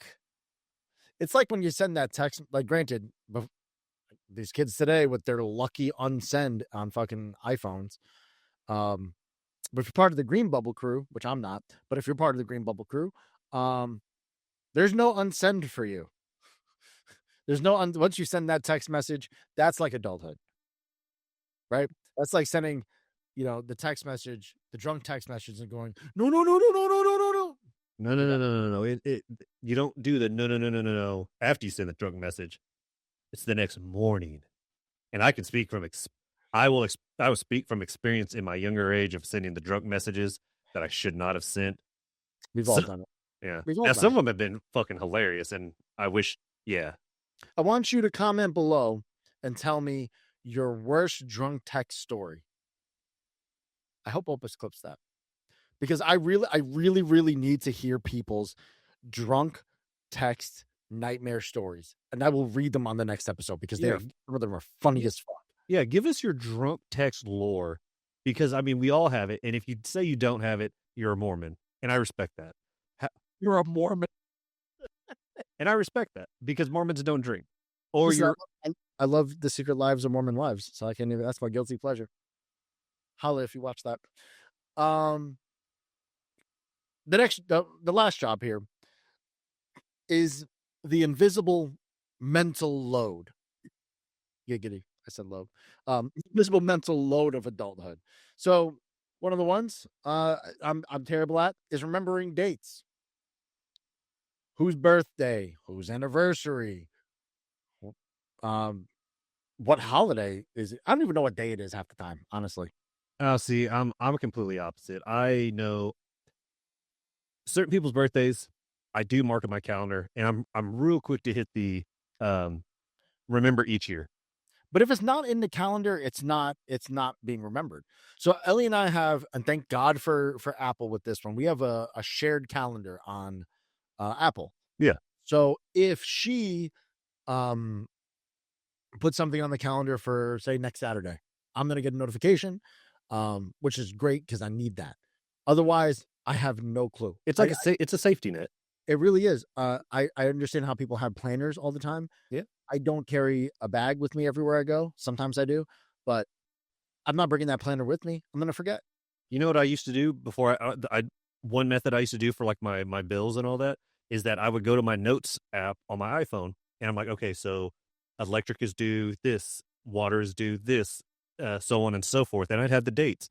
It's like when you send that text, like, granted, these kids today with their lucky unsend on fucking iPhones. But if you're part of the green bubble crew, which I'm not, but if you're part of the green bubble crew, there's no unsend for you. There's no once you send that text message, that's like adulthood, right? That's like sending, the text message, the drunk text message, and going, no, no, no, no, no, no, no, no, no. No, no, no, no, no, no. You don't do the no, no, no, no, no, no after you send the drunk message. It's the next morning, and I can speak from I will speak from experience in my younger age of sending the drunk messages that I should not have sent. We've all done it. Yeah. Now some of them have been fucking hilarious, and I wish. Yeah. I want you to comment below and tell me your worst drunk text story. I hope Opus clips that, because I really, really need to hear people's drunk text nightmare stories, and I will read them on the next episode because some of them are funny as fuck. Yeah, give us your drunk text lore, because I mean we all have it, and if you say you don't have it, you're a Mormon, and I respect that. You're a Mormon, and I respect that because Mormons don't drink. Or listen, I love The Secret Lives of Mormon Wives, so I can't even. That's my guilty pleasure. Holla if you watch that. The last job here is the invisible mental load. Giggity. I said load. Invisible mental load of adulthood. So one of the ones I'm terrible at is remembering dates. whose birthday, whose anniversary, what holiday is it? I don't even know what day it is half the time, honestly. See, I'm completely opposite. I know certain people's birthdays. I do mark on my calendar, and I'm real quick to hit the um remember each year. But if it's not in the calendar, it's not being remembered. So Ellie and I have, and thank God for Apple with this one, we have a shared calendar on Apple. Yeah. So if she um put something on the calendar for say next Saturday, I'm gonna get a notification, which is great because I need that. Otherwise, I have no clue. It's like it's a safety net. It really is. I understand how people have planners all the time. Yeah. I don't carry a bag with me everywhere I go. Sometimes I do, but I'm not bringing that planner with me. I'm gonna forget. You know what I used to do before I one method I used to do for like my bills and all that is that I would go to my notes app on my iPhone and I'm like, okay, so electric is due this, water is due this, so on and so forth, and I'd have the dates.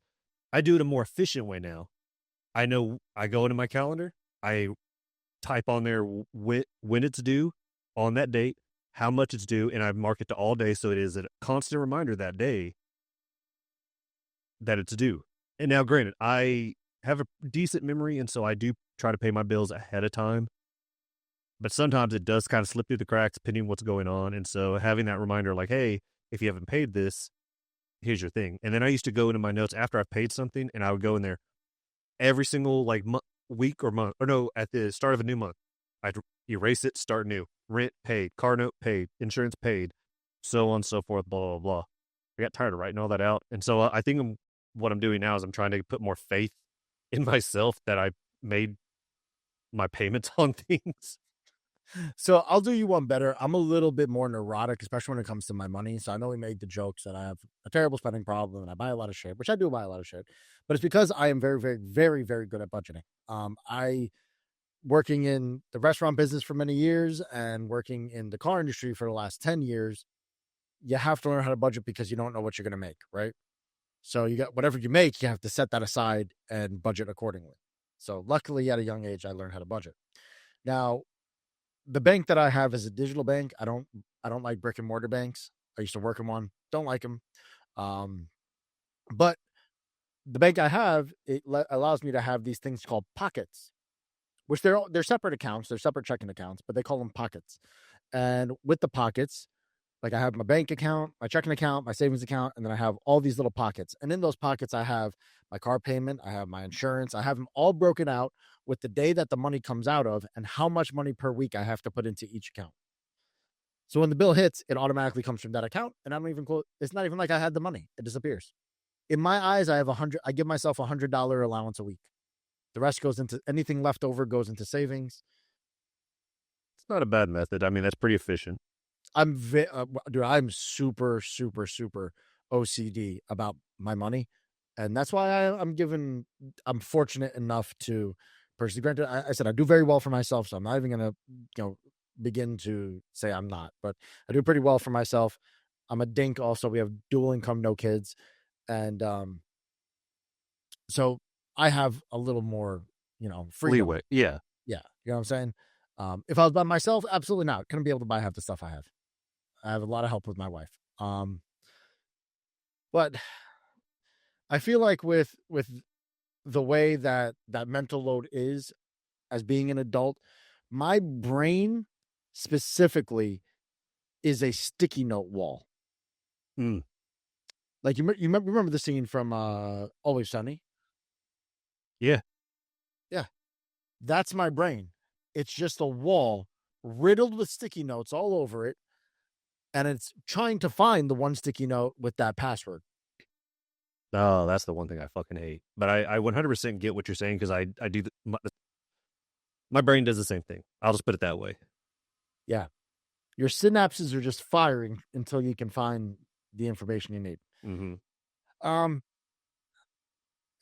I do it a more efficient way now. I know I go into my calendar, I type on there when it's due on that date, how much it's due, and I mark it to all day so it is a constant reminder that day that it's due. And now, granted, I have a decent memory, and so I do try to pay my bills ahead of time. But sometimes it does kind of slip through the cracks depending on what's going on. And so having that reminder like, hey, if you haven't paid this, here's your thing. And then I used to go into my notes after I've paid something, and I would go in there every single like week or month, or no, at the start of a new month. I'd erase it, start new. Rent paid, car note paid, insurance paid, so on and so forth, blah, blah, blah. I got tired of writing all that out. And so I think what I'm doing now is I'm trying to put more faith in myself that I made my payments on things. So I'll do you one better. I'm a little bit more neurotic, especially when it comes to my money. So I know we made the jokes that I have a terrible spending problem and I buy a lot of shit, which I do buy a lot of shit, but it's because I am very, very, very, very good at budgeting. I working in the restaurant business for many years and working in the car industry for the last 10 years, you have to learn how to budget because you don't know what you're going to make, right? So you got whatever you make, you have to set that aside and budget accordingly. So luckily at a young age, I learned how to budget. Now, the bank that I have is a digital bank. I don't like brick and mortar banks. I used to work in one. Don't like them. But the bank I have, allows me to have these things called pockets, which they're separate accounts. They're separate checking accounts, but they call them pockets. And with the pockets, like I have my bank account, my checking account, my savings account, and then I have all these little pockets. And in those pockets, I have my car payment, I have my insurance, I have them all broken out with the day that the money comes out of and how much money per week I have to put into each account. So when the bill hits, it automatically comes from that account, and I don't even quote. It's not even like I had the money; it disappears. In my eyes, I have I give myself $100 allowance a week. The rest goes into anything left over goes into savings. It's not a bad method. I mean, that's pretty efficient. Dude, I'm super, super, super OCD about my money. And that's why I'm fortunate enough to personally, granted, I said I do very well for myself. So I'm not even going to, begin to say I'm not, but I do pretty well for myself. I'm a dink. Also, we have dual income, no kids. And, so I have a little more, freedom. Leeway. Yeah. Yeah. You know what I'm saying? If I was by myself, absolutely not. Couldn't be able to buy half the stuff I have. I have a lot of help with my wife. But I feel like with the way that mental load is as being an adult, my brain specifically is a sticky note wall. Mm. Like you remember the scene from Always Sunny? Yeah. Yeah. That's my brain. It's just a wall riddled with sticky notes all over it. And it's trying to find the one sticky note with that password. Oh, that's the one thing I fucking hate. But I 100% get what you're saying because I do. My brain does the same thing. I'll just put it that way. Yeah. Your synapses are just firing until you can find the information you need. Mm-hmm.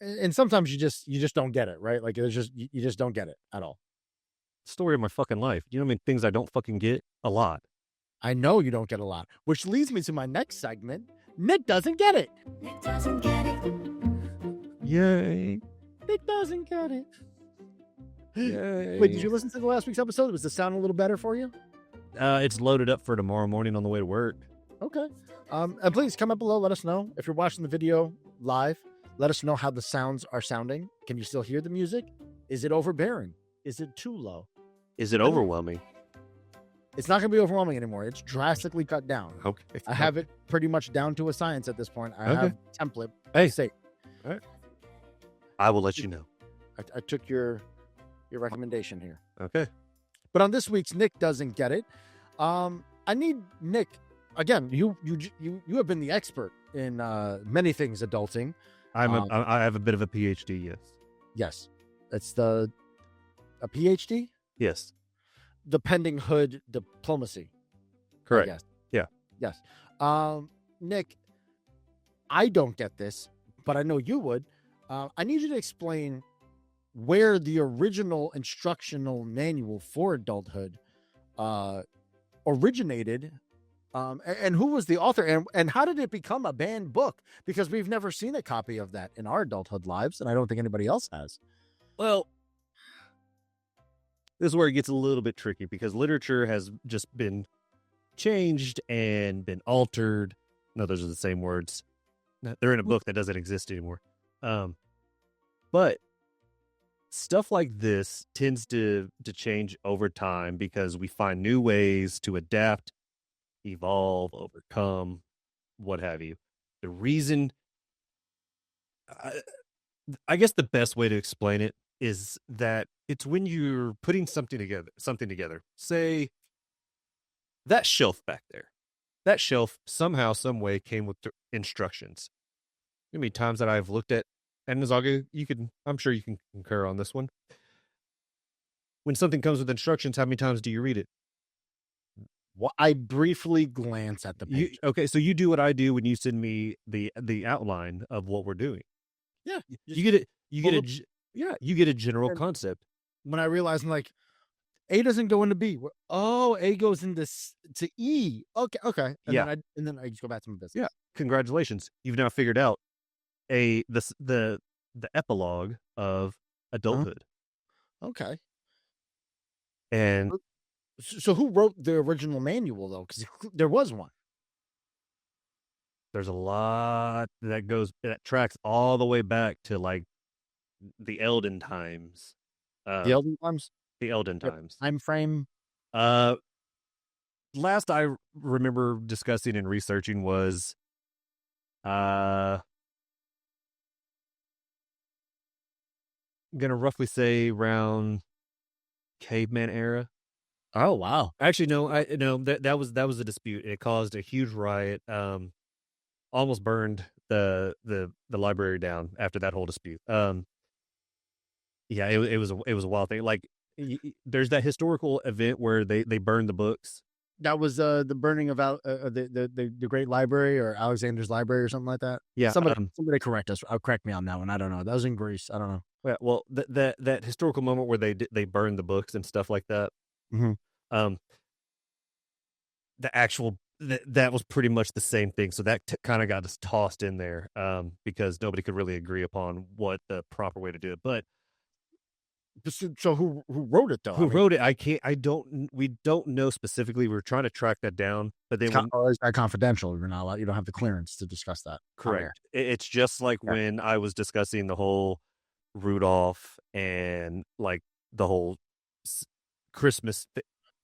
And sometimes you just don't get it, right? Like it's just you just don't get it at all. Story of my fucking life. You know what I mean? Things I don't fucking get a lot. I know you don't get a lot, which leads me to my next segment. Nick doesn't get it. Nick doesn't get it. Yay. Nick doesn't get it. Yay. Wait, did you listen to the last week's episode? Was the sound a little better for you? It's loaded up for tomorrow morning on the way to work. Okay. And please comment below. Let us know if you're watching the video live. Let us know how the sounds are sounding. Can you still hear the music? Is it overbearing? Is it too low? Is it overwhelming? It's not going to be overwhelming anymore. It's drastically cut down. Okay. I have it pretty much down to a science at this point. I have a template. Hey, say. All right. I will let you know. I took your recommendation here. Okay. But on this week's Nick Doesn't Get It, I need Nick. Again, you have been the expert in many things adulting. I have a bit of a PhD, yes. Yes. It's a PhD? Yes. The pending hood diplomacy. Correct. Yes. Yeah. Yes. Nick, I don't get this, but I know you would. I need you to explain where the original instructional manual for adulthood originated, and who was the author, and how did it become a banned book? Because we've never seen a copy of that in our adulthood lives, and I don't think anybody else has. Well, this is where it gets a little bit tricky because literature has just been changed and been altered. No, those are the same words. They're in a book that doesn't exist anymore. But stuff like this tends to change over time because we find new ways to adapt, evolve, overcome, what have you. The reason, I guess the best way to explain it is that it's when you're putting something together. Say that shelf back there. That shelf somehow, some way came with instructions. How many times that I've looked at, and Zaga, I'm sure you can concur on this one. When something comes with instructions, how many times do you read it? Well, I briefly glance at the page. Okay, so you do what I do when you send me the outline of what we're doing. Yeah, you get it. You get a general concept. When I realize, I'm like, A doesn't go into B. Oh, A goes into to E. Okay. And then I just go back to my business. Yeah. Congratulations. You've now figured out the epilogue of adulthood. Okay. And so who wrote the original manual though? Because there was one. There's a lot that tracks all the way back to like the Elden times. The Elden times? The Elden times. Time frame? Last I remember discussing and researching was I'm gonna roughly say around caveman era. Oh wow. Actually, no, that was a dispute. It caused a huge riot. Almost burned the library down after that whole dispute. Yeah, it was a wild thing. Like there's that historical event where they burned the books. That was the burning of the Great Library or Alexander's Library or something like that. Yeah, somebody correct us. Correct me on that one. I don't know. That was in Greece. I don't know. Yeah, well, that historical moment where they burned the books and stuff like that. Mm-hmm. The actual that was pretty much the same thing. So that kind of got us tossed in there because nobody could really agree upon what the proper way to do it. But so who wrote it though? Who wrote it? We don't know specifically. We're trying to track that down, but then is that confidential? You're not allowed. You don't have the clearance to discuss that. Correct. It's just like when I was discussing the whole Rudolph and like the whole Christmas.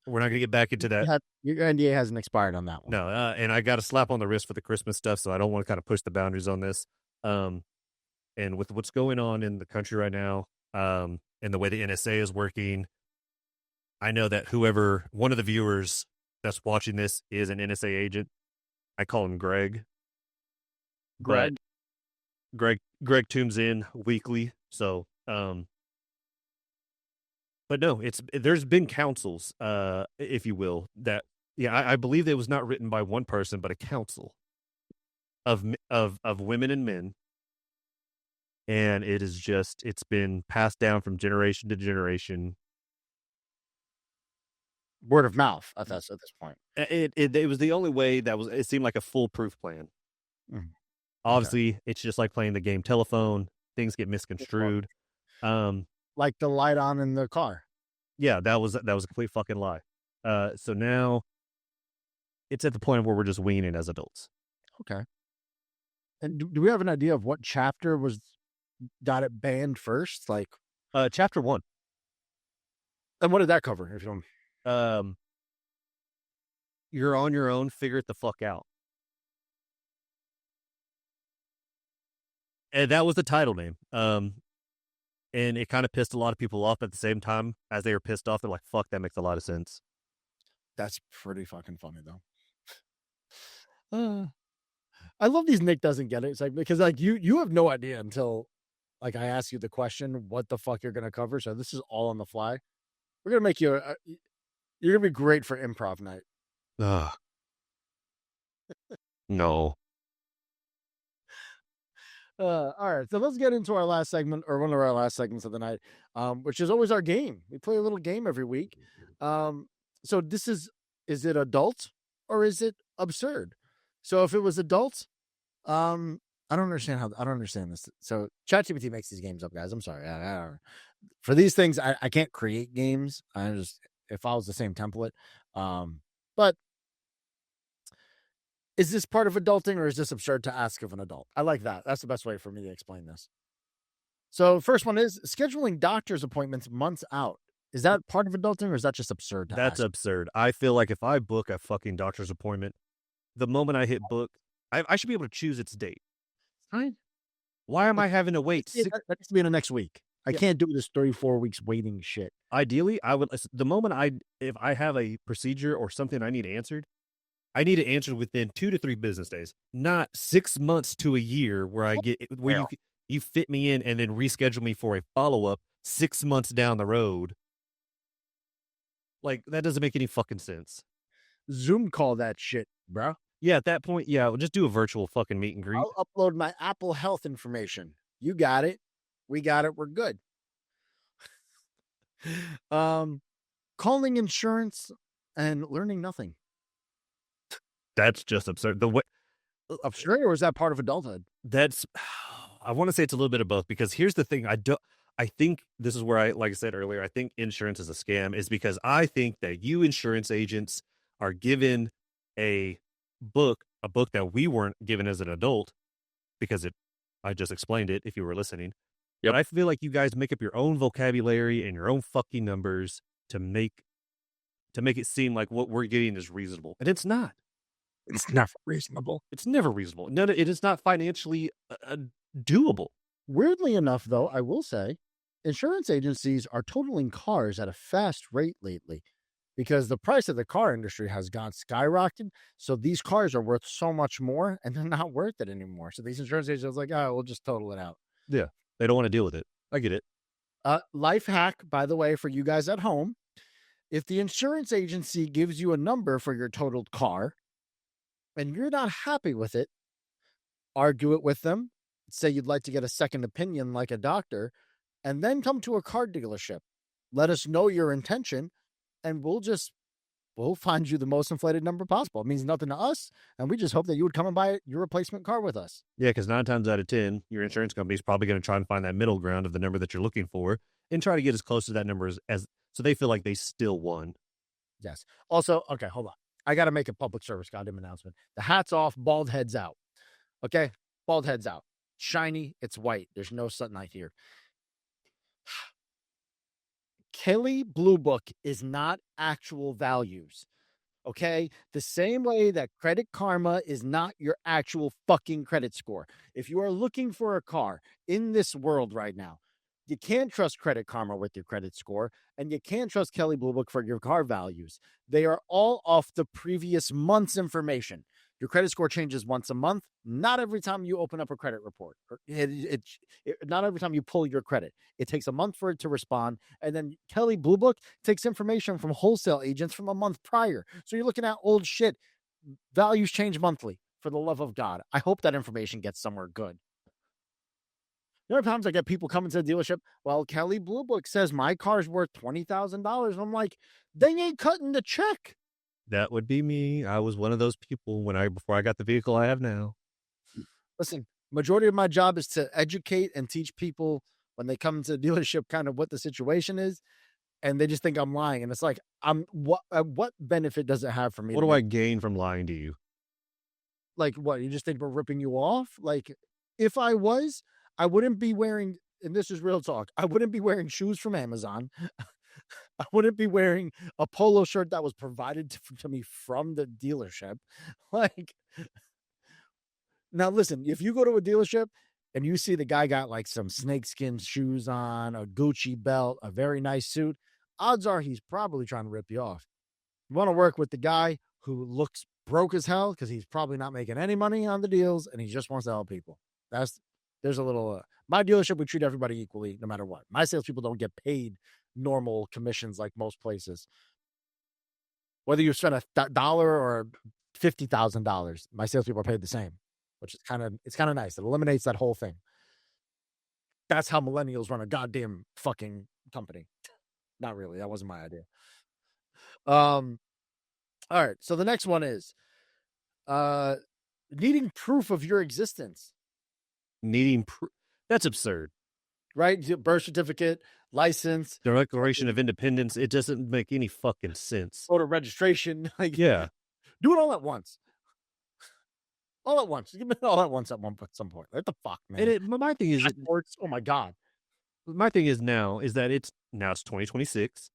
We're not going to get back into that. Your NDA hasn't expired on that one. No, and I got a slap on the wrist for the Christmas stuff, so I don't want to kind of push the boundaries on this. And with what's going on in the country right now, and the way the NSA is working, I know that one of the viewers that's watching this is an NSA agent. I call him Greg. Greg tunes in weekly. So, but no, there's been councils, if you will, that I believe it was not written by one person, but a council of women and men. And it's been passed down from generation to generation. Word of mouth at this point. It was the only way it seemed like a foolproof plan. Mm. Obviously, It's just like playing the game telephone. Things get misconstrued. like the light on in the car. Yeah, that was a complete fucking lie. So now it's at the point where we're just winging it as adults. Okay. And do we have an idea of what chapter got it banned first? Like, Chapter 1. and what did that cover? If you don't, you're on your own. Figure it the fuck out. And that was the title name. And it kind of pissed a lot of people off. At the same time as they were pissed off, they're like, "Fuck, that makes a lot of sense." That's pretty fucking funny, though. I love these Nick doesn't get it. It's like, because like you have no idea until like I ask you the question, what the fuck you're gonna cover. So this is all on the fly. We're gonna make you. You're gonna be great for improv night. No. All right, so let's get into our last segment, or one of our last segments of the night, which is always our game. We play a little game every week. So this is it adult or is it absurd? So if it was adult, I don't understand this. So ChatGPT makes these games up, guys. I'm sorry. For these things, I can't create games. It follows the same template. But is this part of adulting or is this absurd to ask of an adult? I like that. That's the best way for me to explain this. So first one is scheduling doctor's appointments months out. Is that part of adulting or is that just absurd to That's ask? absurd. I feel like if I book a fucking doctor's appointment, the moment I hit book, I should be able to choose its date. Fine. Why am I having to wait? That needs to be in the next week. I can't do this 34 weeks waiting shit. Ideally, I would. The moment if I have a procedure or something I need answered, I need it answered within 2 to 3 business days, not 6 months to a year where you fit me in and then reschedule me for a follow-up 6 months down the road. Like, that doesn't make any fucking sense. Zoom call that shit, bro. Yeah, at that point, yeah, we'll just do a virtual fucking meet and greet. I'll upload my Apple Health information. You got it. We got it. We're good. Calling insurance and learning nothing. That's just absurd. The way absurd, or is that part of adulthood? That's, I want to say it's a little bit of both, because here's the thing. I think this is where like I said earlier, I think insurance is a scam, is because I think that you insurance agents are given a book that we weren't given as an adult, because I just explained it if you were listening. Yep. But I feel like you guys make up your own vocabulary and your own fucking numbers to make it seem like what we're getting is reasonable. And it's not. It's never reasonable. It's never reasonable. No, it is not financially doable. Weirdly enough, though, I will say, insurance agencies are totaling cars at a fast rate lately because the price of the car industry has gone skyrocketing. So these cars are worth so much more and they're not worth it anymore. So these insurance agents are like, oh, we'll just total it out. Yeah. They don't want to deal with it. I get it. Life hack, by the way, for you guys at home. If the insurance agency gives you a number for your totaled car and you're not happy with it, argue it with them. Say you'd like to get a second opinion like a doctor, and then come to a car dealership. Let us know your intention, and we'll find you the most inflated number possible. It means nothing to us, and we just hope that you would come and buy your replacement car with us. Yeah, because 9 times out of 10, your insurance company is probably going to try and find that middle ground of the number that you're looking for and try to get as close to that number as so they feel like they still won. Yes. Also, okay, hold on. I got to make a public service goddamn announcement. The hat's off, bald head's out. Okay? Bald head's out. Shiny, it's white. There's no sunlight here. Kelley Blue Book is not actual values. Okay? The same way that Credit Karma is not your actual fucking credit score. If you are looking for a car in this world right now, you can't trust Credit Karma with your credit score, and you can't trust Kelley Blue Book for your car values. They are all off the previous month's information. Your credit score changes once a month, not every time you open up a credit report. Not every time you pull your credit. It takes a month for it to respond, and then Kelley Blue Book takes information from wholesale agents from a month prior. So you're looking at old shit. Values change monthly, for the love of God. I hope that information gets somewhere good. There are times I get people coming to the dealership, well, Kelley Blue Book says my car's worth $20,000. I'm like, they ain't cutting the check. That would be me. I was one of those people before I got the vehicle I have now. Listen, majority of my job is to educate and teach people when they come to the dealership, kind of what the situation is, and they just think I'm lying. And it's like, what benefit does it have for me? What do I gain from lying to you? Like, what? You just think we're ripping you off? Like, if I was, I wouldn't be wearing, and this is real talk, I wouldn't be wearing shoes from Amazon. I wouldn't be wearing a polo shirt that was provided to me from the dealership. Like, now listen, if you go to a dealership and you see the guy got like some snakeskin shoes on, a Gucci belt, a very nice suit, odds are he's probably trying to rip you off. You want to work with the guy who looks broke as hell because he's probably not making any money on the deals and he just wants to help people. There's a little, my dealership, we treat everybody equally no matter what. My salespeople don't get paid normal commissions like most places. Whether you spend $1 or $50,000, my salespeople are paid the same, which is kind of nice. It eliminates that whole thing. That's how millennials run a goddamn fucking company. Not really. That wasn't my idea. All right. So the next one is needing proof of your existence. Needing proof. That's absurd. Right? Birth certificate, license, the Declaration of Independence. It doesn't make any fucking sense. Voter registration. Like, yeah. Do it all at once. All at once. Give me all at once at some point. What the fuck, man? And my thing is, oh my God. My thing is that it's 2026.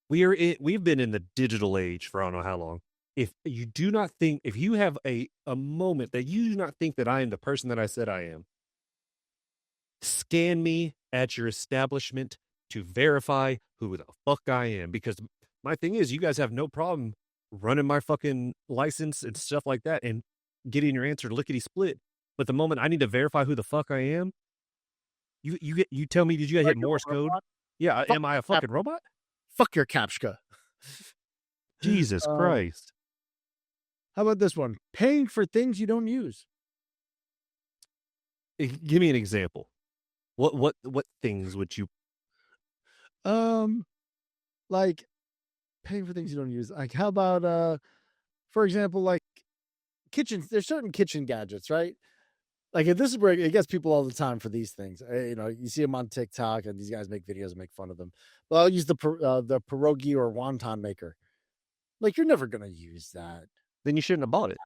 We've been in the digital age for I don't know how long. If you have a moment that you do not think that I am the person that I said I am, scan me at your establishment to verify who the fuck I am. Because my thing is, you guys have no problem running my fucking license and stuff like that and getting your answer lickety split. But the moment I need to verify who the fuck I am, you tell me, did you guys hit Morse code? Yeah, am I a fucking robot? Fuck your Captcha. Jesus Christ. How about this one? Paying for things you don't use. Give me an example. What things would you? Like paying for things you don't use. Like, how about for example, like kitchens? There's certain kitchen gadgets, right? Like, if this is where it gets people all the time for these things. You know, you see them on TikTok, and these guys make videos and make fun of them. Well, I'll use the pierogi or wonton maker. Like, you're never gonna use that. Then you shouldn't have bought it,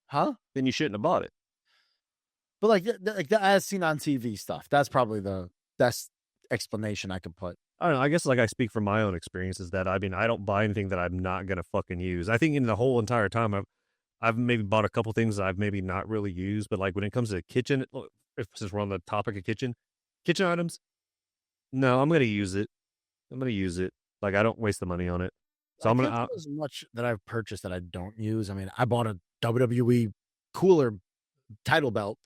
huh? Then you shouldn't have bought it. But like the as seen on TV stuff, that's probably the best explanation I could put. I don't know. I guess like I speak from my own experiences that I don't buy anything that I'm not gonna fucking use. I think in the whole entire time I've maybe bought a couple things that I've maybe not really used, but like when it comes to kitchen, since we're on the topic of kitchen items, no, I'm gonna use it. Like, I don't waste the money on it. So I'm gonna as much that I've purchased that I don't use. I mean, I bought a WWE cooler title belt.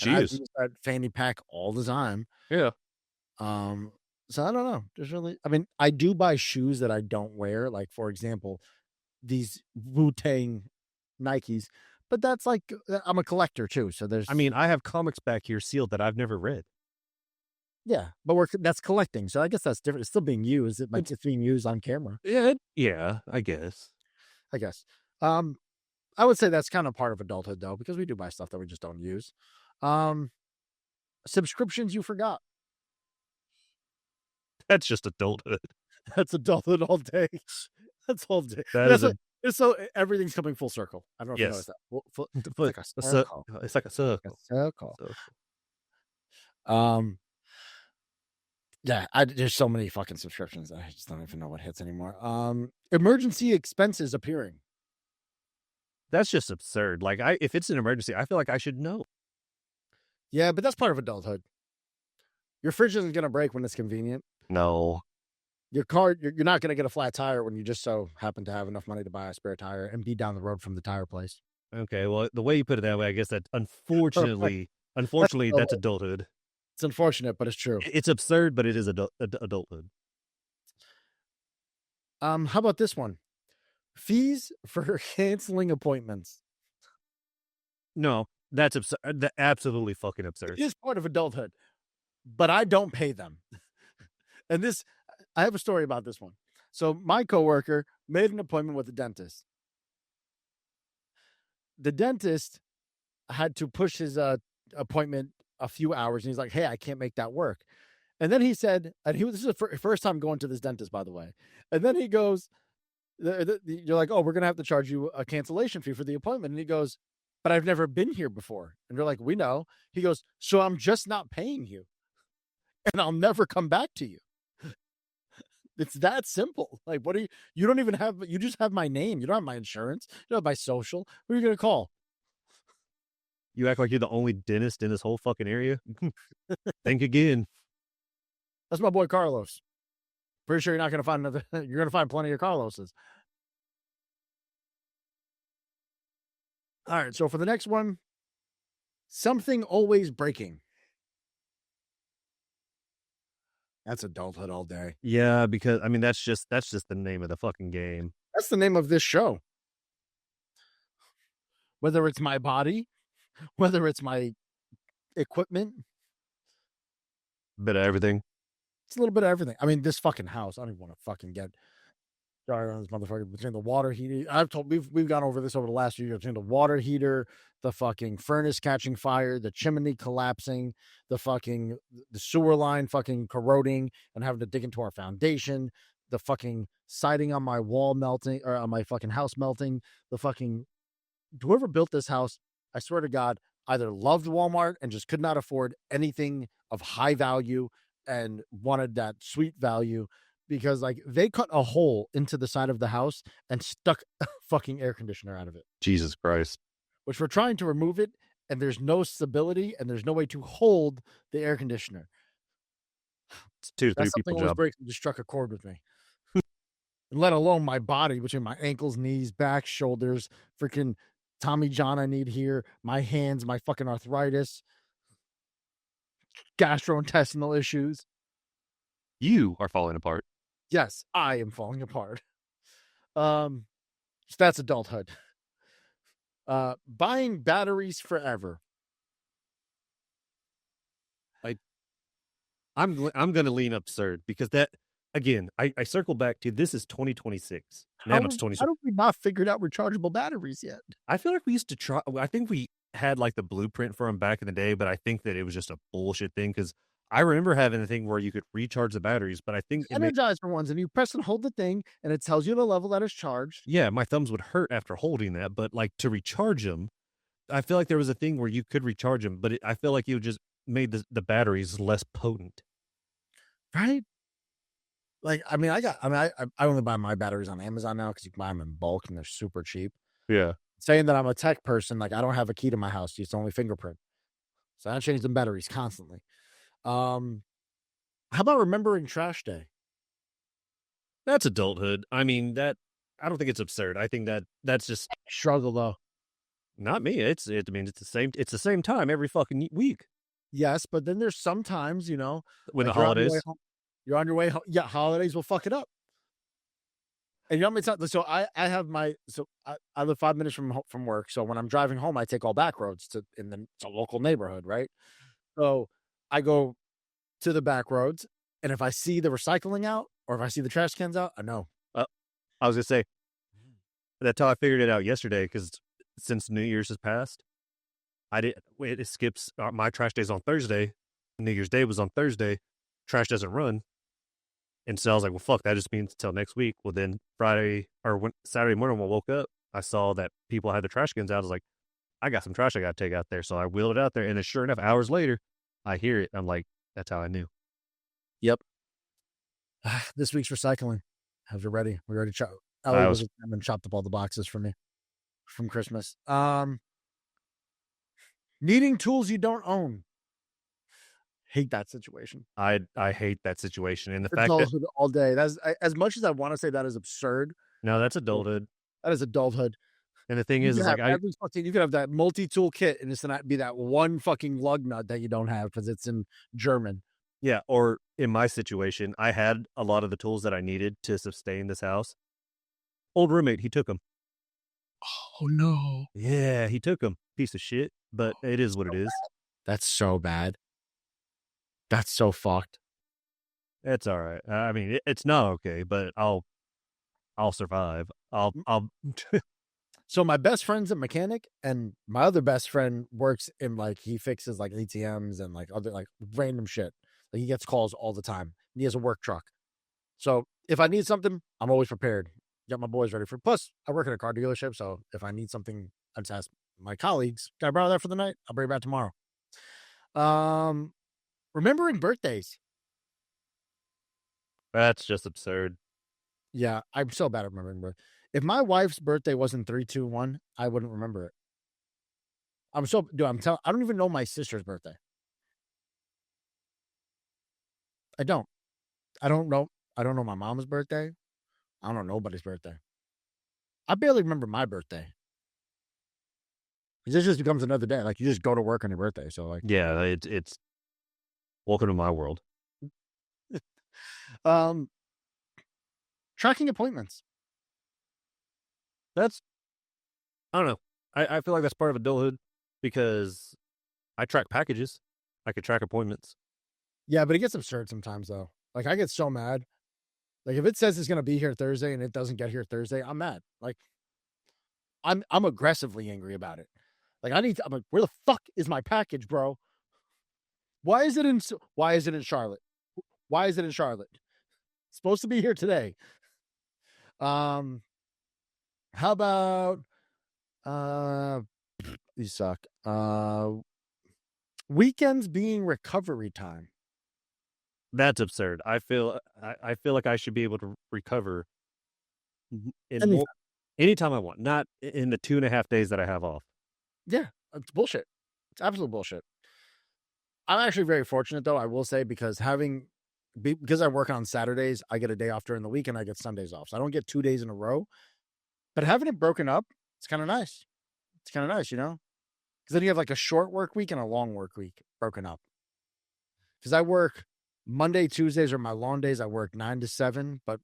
I use that fanny pack all the time. Yeah. So I don't know. There's really, I mean, I do buy shoes that I don't wear. Like, for example, these Wu-Tang Nikes, but that's like, I'm a collector too. So there's, I mean, I have comics back here sealed that I've never read. Yeah, but that's collecting. So I guess that's different. It's still being used. It's being used on camera. Yeah, I guess. I would say that's kind of part of adulthood though, because we do buy stuff that we just don't use. Subscriptions you forgot. That's just adulthood. That's adulthood all day. That's all day. It's so everything's coming full circle. I don't know if you noticed that. It's like a circle. It's like a circle. Yeah, there's so many fucking subscriptions. I just don't even know what hits anymore. Emergency expenses appearing. That's just absurd. Like, if it's an emergency, I feel like I should know. Yeah, but that's part of adulthood. Your fridge isn't going to break when it's convenient. No. Your car, you're not going to get a flat tire when you just so happen to have enough money to buy a spare tire and be down the road from the tire place. Okay, well, the way you put it that way, I guess that unfortunately, that's adulthood. It's unfortunate, but it's true. It's absurd, but it is adulthood. How about this one? Fees for canceling appointments. No, that's absurd. That's absolutely fucking absurd. It is part of adulthood, but I don't pay them. And I have a story about this one. So my coworker made an appointment with the dentist. The dentist had to push his appointment a few hours, and he's like, "Hey, I can't make that work." And then he said, and this is the first time going to this dentist, by the way. And then he goes, you're like, oh, we're going to have to charge you a cancellation fee for the appointment. And he goes, but I've never been here before. And you're like, we know. He goes, so I'm just not paying you and I'll never come back to you. It's that simple. Like, what are you don't even have, you just have my name. You don't have my insurance. You don't have my social. Who are you going to call? You act like you're the only dentist in this whole fucking area. Think again. That's my boy Carlos. Pretty sure you're not going to find another. You're going to find plenty of Carloses. All right. So for the next one, something always breaking. That's adulthood all day. Yeah, because I mean that's just the name of the fucking game. That's the name of this show. Whether it's my body, whether it's my equipment, Bit of everything. it's a little bit of everything. I mean, this fucking house, I don't even want to fucking get started on this motherfucker. Between the water heater, we've gone over this over the last few years. Between the water heater, the fucking furnace catching fire, the chimney collapsing, the sewer line fucking corroding and having to dig into our foundation, the fucking siding on my wall melting or on my fucking house melting, the fucking whoever built this house, I swear to God, either loved Walmart and just could not afford anything of high value and wanted that sweet value, because like they cut a hole into the side of the house and stuck a fucking air conditioner out of it. Jesus Christ. Which we're trying to remove it, and there's no stability and there's no way to hold the air conditioner. It's 2 to 3 people job. Breaks and just struck a chord with me. Let alone my body, between my ankles, knees, back, shoulders, freaking Tommy John I need here, my hands, my fucking arthritis, gastrointestinal issues. You are falling apart. Yes, I am falling apart. So that's adulthood. Buying batteries forever. I'm going to lean absurd because that, again, I circle back to this is 2026. How have we not figured out rechargeable batteries yet? I feel like we used to try. I think we had like the blueprint for them back in the day, but I think that it was just a bullshit thing because I remember having a thing where you could recharge the batteries, but I think Energizer ones, and you press and hold the thing, and it tells you the level that is charged. Yeah, my thumbs would hurt after holding that, but like to recharge them, I feel like there was a thing where you could recharge them, but I feel like you just made the batteries less potent. Right? Like, I mean, I only buy my batteries on Amazon now because you can buy them in bulk and they're super cheap. Yeah. Saying that I'm a tech person, like I don't have a key to my house. It's only fingerprint. So I change the batteries constantly. How about remembering trash day? That's adulthood. I mean, I don't think it's absurd. I think that's just struggle though. Not me. It's the same time every fucking week. Yes, but then there's sometimes, when like the holidays, you're on your way home. Yeah, holidays will fuck it up. And you know what I mean? So I live 5 minutes from work. So when I'm driving home, I take all back roads it's a local neighborhood, right? So I go to the back roads, and if I see the recycling out or if I see the trash cans out, I know. I was gonna say that's how I figured it out yesterday because since New Year's has passed, it skips my trash days on Thursday. New Year's Day was on Thursday. Trash doesn't run. And so I was like, well, fuck, that just means until next week. Well, then Saturday morning when I woke up, I saw that people had the trash cans out. I was like, I got some trash I got to take out there. So I wheeled it out there. And then sure enough, hours later, I hear it. I'm like, that's how I knew. Yep. This week's recycling. Have you ready? We already chopped. Ellie was and chopped up all the boxes for me from Christmas. Needing tools you don't own. Hate that situation. I hate that situation, and the fact that all day. That's as much as I want to say that is absurd. No, that's adulthood. That is adulthood. And the thing is you could have that multi-tool kit, and it's not be that one fucking lug nut that you don't have because it's in German. Yeah, or in my situation, I had a lot of the tools that I needed to sustain this house. Old roommate, he took them. Oh no! Yeah, he took them. Piece of shit. But it is what it is. That's so bad. That's so fucked. It's all right. I mean, it's not okay, but I'll survive. I'll. So my best friend's a mechanic, and my other best friend works in he fixes like ATMs and like other like random shit. Like, he gets calls all the time. He has a work truck. So if I need something, I'm always prepared. Get my boys ready for it. Plus, I work at a car dealership, so if I need something, I just ask my colleagues, can I borrow that for the night? I'll bring it back tomorrow. Remembering birthdays. That's just absurd. Yeah, I'm so bad at remembering birthdays. If my wife's birthday wasn't 3-2-1, I wouldn't remember it. I'm telling, I don't even know my sister's birthday. I don't know. I don't know my mom's birthday. I don't know nobody's birthday. I barely remember my birthday. It just becomes another day. Like, you just go to work on your birthday. So, like, Yeah, it's welcome to my world. Tracking appointments. That's, I don't know. I feel like that's part of adulthood because I track packages. I could track appointments. Yeah, but it gets absurd sometimes, though. Like, I get so mad. Like, if it says it's going to be here Thursday and it doesn't get here Thursday, I'm mad. Like, I'm aggressively angry about it. Like, I'm like, where the fuck is my package, bro? Why is it in Charlotte? Why is it in Charlotte? It's supposed to be here today. How about you suck. Weekends being recovery time. That's absurd. I feel like I should be able to recover anytime I want, not in the 2.5 days that I have off. Yeah, it's bullshit. It's absolute bullshit. I'm actually very fortunate, though, I will say, because I work on Saturdays, I get a day off during the week and I get Sundays off. So I don't get 2 days in a row. But having it broken up, it's kind of nice. It's kind of nice, you know? Because then you have like a short work week and a long work week broken up. Because I work Monday, Tuesdays are my long days. I work 9 to 7, but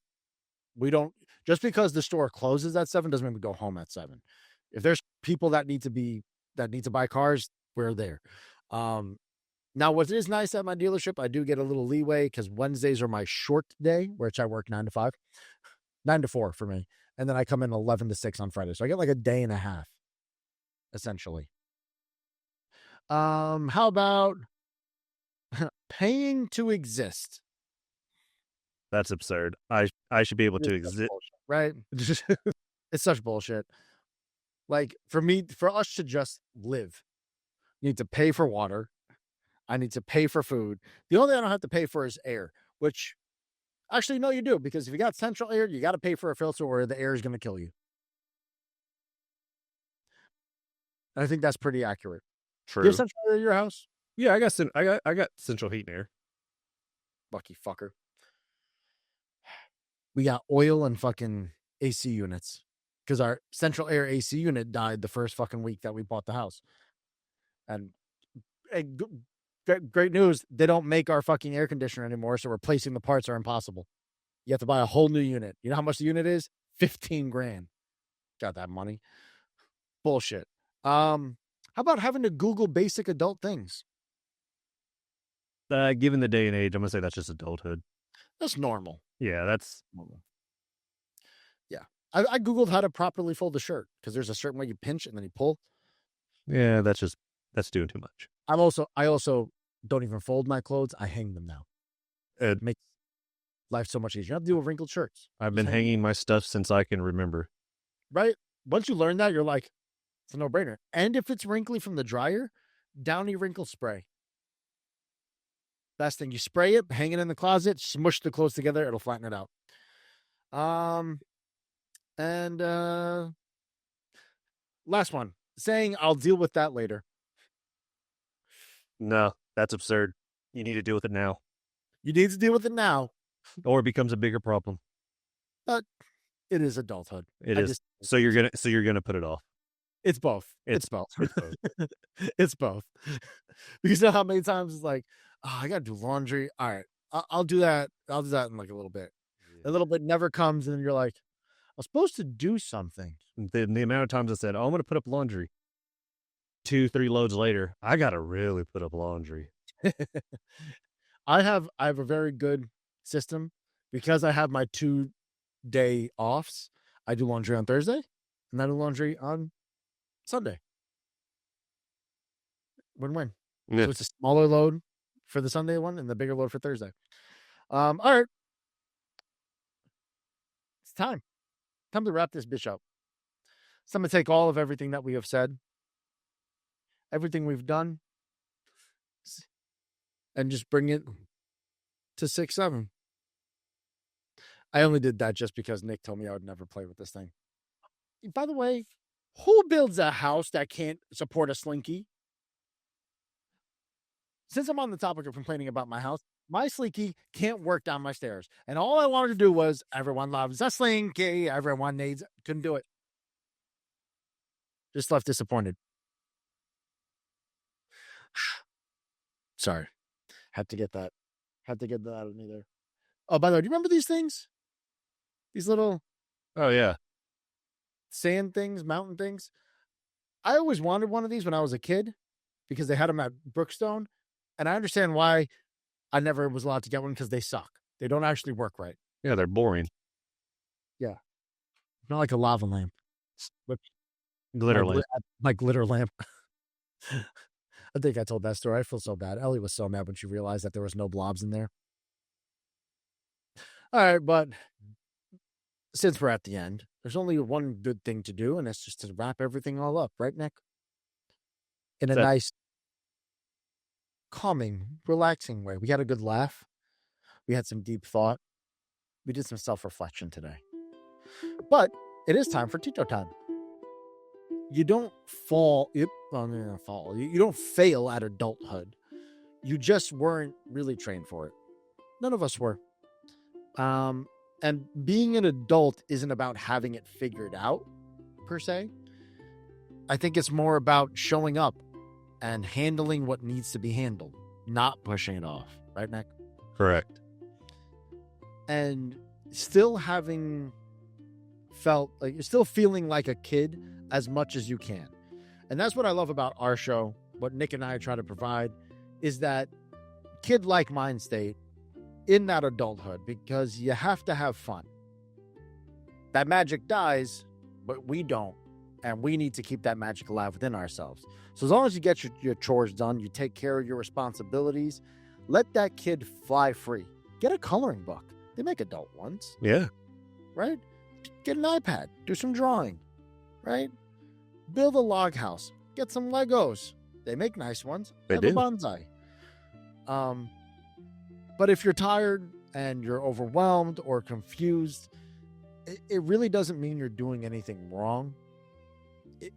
we don't, just because the store closes at 7 doesn't mean we go home at 7. If there's people that need to buy cars, we're there. Now, what is nice at my dealership, I do get a little leeway because Wednesdays are my short day, which I work 9 to 5, 9 to 4 for me. And then I come in 11 to 6 on Friday. So I get like a day and a half, essentially. How about paying to exist? That's absurd. I should be able to exist. Right? It's such bullshit. Like, for us to just live, you need to pay for water. I need to pay for food. The only thing I don't have to pay for is air, which actually, no, you do. Because if you got central air, you got to pay for a filter or the air is going to kill you. I think that's pretty accurate. True. Do you have central air in your house? Yeah, I got central heat and air. Lucky fucker. We got oil and fucking AC units because our central air AC unit died the first fucking week that we bought the house. And great news, they don't make our fucking air conditioner anymore, so replacing the parts are impossible. You have to buy a whole new unit. You know how much the unit is? $15,000. Got that money. Bullshit. How about having to Google basic adult things? Given the day and age, I'm gonna say that's just adulthood. That's normal. Yeah, that's normal. Yeah. I Googled how to properly fold a shirt because there's a certain way you pinch and then you pull. Yeah, that's doing too much. I also don't even fold my clothes. I hang them now. It makes life so much easier. You don't have to deal with wrinkled shirts. I've been hanging my stuff since I can remember. Right? Once you learn that, you're like, it's a no-brainer. And if it's wrinkly from the dryer, Downy wrinkle spray. Best thing. You spray it, hang it in the closet, smush the clothes together, it'll flatten it out. Last one. Saying I'll deal with that later. No, that's absurd. You need to deal with it now. You need to deal with it now. Or it becomes a bigger problem. But it is adulthood. It is. So you're gonna put it off. It's both. It's both. It's both. It's both. Because you know how many times it's like, oh, I gotta do laundry. All right, I'll do that. I'll do that in like a little bit. Yeah. A little bit never comes, and then you're like, I'm supposed to do something. The amount of times I said, oh, I'm gonna put up laundry. 2-3 loads later, I gotta really put up laundry. I have a very good system because I have my 2-day offs. I do laundry on Thursday, and I do laundry on Sunday. Win-win. Yeah. So it's a smaller load. for the Sunday one and the bigger load for Thursday. All right. It's time. Time to wrap this bitch up. So I'm going to take all of everything that we have said, everything we've done, and just bring it to 6-7. I only did that just because Nick told me I would never play with this thing. By the way, who builds a house that can't support a slinky? Since I'm on the topic of complaining about my house, my slinky can't work down my stairs. And all I wanted to do was, everyone loves a slinky, everyone needs, couldn't do it. Just left disappointed. Sorry. Had to get that out of me there. Oh, by the way, do you remember these things? These little Oh, yeah. sand things, mountain things. I always wanted one of these when I was a kid because they had them at Brookstone. And I understand why I never was allowed to get one, because they suck. They don't actually work right. Yeah, they're boring. Yeah. Not like a lava lamp. Glitter lamp. My glitter lamp. I think I told that story. I feel so bad. Ellie was so mad when she realized that there was no blobs in there. All right, but since we're at the end, there's only one good thing to do, and it's just to wrap everything all up, right, Nick? In a nice, calming, relaxing way. We had a good laugh. We had some deep thought. We did some self-reflection today. But it is time for Tito time. You don't fall. You don't fail at adulthood. You just weren't really trained for it. None of us were. And being an adult isn't about having it figured out, per se. I think it's more about showing up and handling what needs to be handled, not pushing it off. Right, Nick? Correct. And still having felt like you're still feeling like a kid as much as you can. And that's what I love about our show. What Nick and I try to provide is that kid-like mind state in that adulthood, because you have to have fun. That magic dies, but we don't. And we need to keep that magic alive within ourselves. So as long as you get your chores done, you take care of your responsibilities, let that kid fly free. Get a coloring book. They make adult ones. Yeah. Right? Get an iPad. Do some drawing. Right? Build a log house. Get some Legos. They make nice ones. They have do. a bonsai. But if you're tired and you're overwhelmed or confused, it really doesn't mean you're doing anything wrong.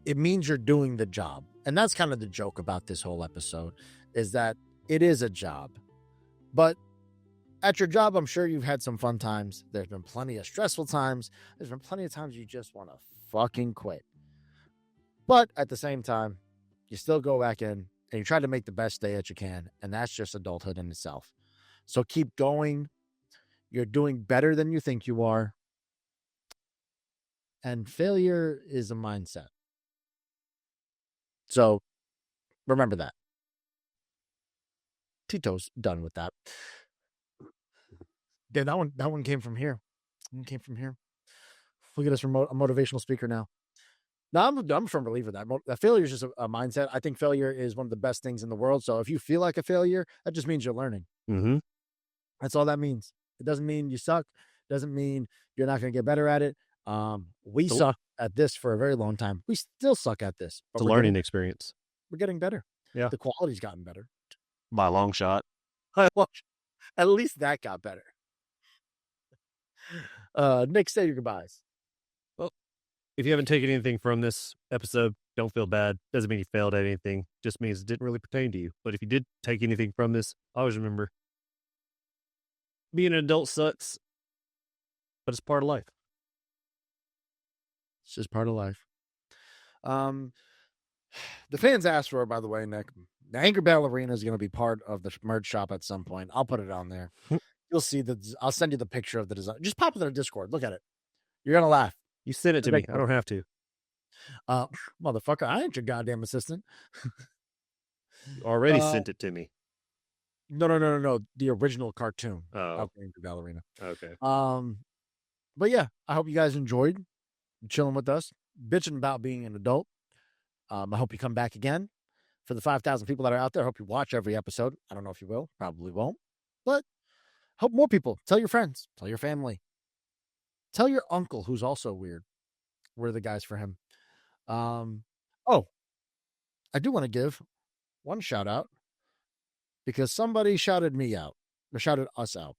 It means you're doing the job. And that's kind of the joke about this whole episode, is that it is a job. But at your job, I'm sure you've had some fun times. There's been plenty of stressful times. There's been plenty of times you just want to fucking quit. But at the same time, you still go back in and you try to make the best day that you can. And that's just adulthood in itself. So keep going. You're doing better than you think you are. And failure is a mindset. So remember that. Tito's done with that. Yeah, that one came from here. Look at us from a motivational speaker now. Now I'm a firm believer that failure is just a mindset. I think failure is one of the best things in the world. So if you feel like a failure, that just means you're learning. Mm-hmm. That's all that means. It doesn't mean you suck. It doesn't mean you're not going to get better at it. We suck at this for a very long time. We still suck at this. It's a learning experience. We're getting better. Yeah. The quality's gotten better. By a long shot. Well, at least that got better. Nick, say your goodbyes. Well, if you haven't taken anything from this episode, don't feel bad. Doesn't mean you failed at anything. Just means it didn't really pertain to you. But if you did take anything from this, always remember, being an adult sucks, but it's part of life. It's just part of life. The fans asked for it, by the way, Nick. The Angry Ballerina is going to be part of the merch shop at some point. I'll put it on there. You'll see I'll send you the picture of the design. Just pop it in the Discord. Look at it. You're going to laugh. You sent it to me. I don't have to. Motherfucker, I ain't your goddamn assistant. You already sent it to me. No. The original cartoon. Oh. Angry Ballerina. Okay. But yeah, I hope you guys enjoyed chilling with us, bitching about being an adult. I hope you come back again. For the 5,000 people that are out there, I hope you watch every episode. I don't know if you will, probably won't, but help more people. Tell your friends, tell your family, tell your uncle who's also weird. We're the guys for him. Oh, I do want to give one shout out because somebody shouted me out or shouted us out,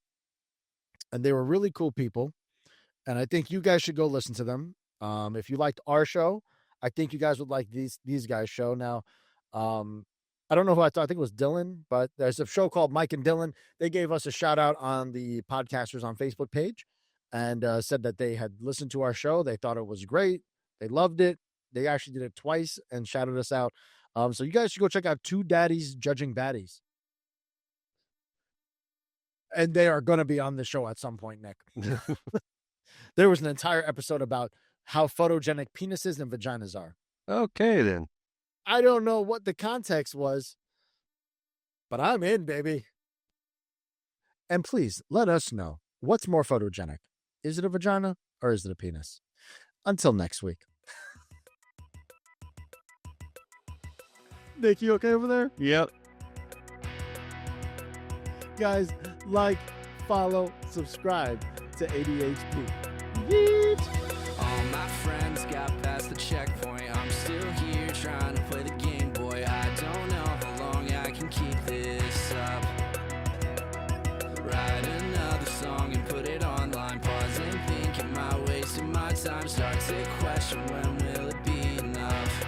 and they were really cool people. And I think you guys should go listen to them. If you liked our show, I think you guys would like these guys' show. Now, I don't know who I thought. I think it was Dylan, but there's a show called Mike and Dylan. They gave us a shout out on the Podcasters on Facebook page and said that they had listened to our show. They thought it was great. They loved it. They actually did it twice and shouted us out. So you guys should go check out Two Daddies Judging Baddies. And they are going to be on the show at some point, Nick. There was an entire episode about how photogenic penises and vaginas are. Okay, then. I don't know what the context was, but I'm in, baby. And please let us know, what's more photogenic? Is it a vagina or is it a penis? Until next week. Nick, you okay over there? Yep. Guys, like, follow, subscribe to ADHP. Yeet! All my friends got past the checkpoint. I'm still here trying to play the game, boy. I don't know how long I can keep this up. Write another song and put it online. Pause and think, am I wasting my time? Start to question, when will it be enough?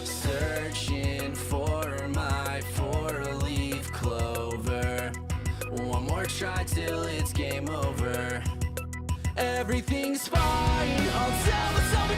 Searching for my four-leaf clover. One more try till it's game over. Everything's fine, I'll tell myself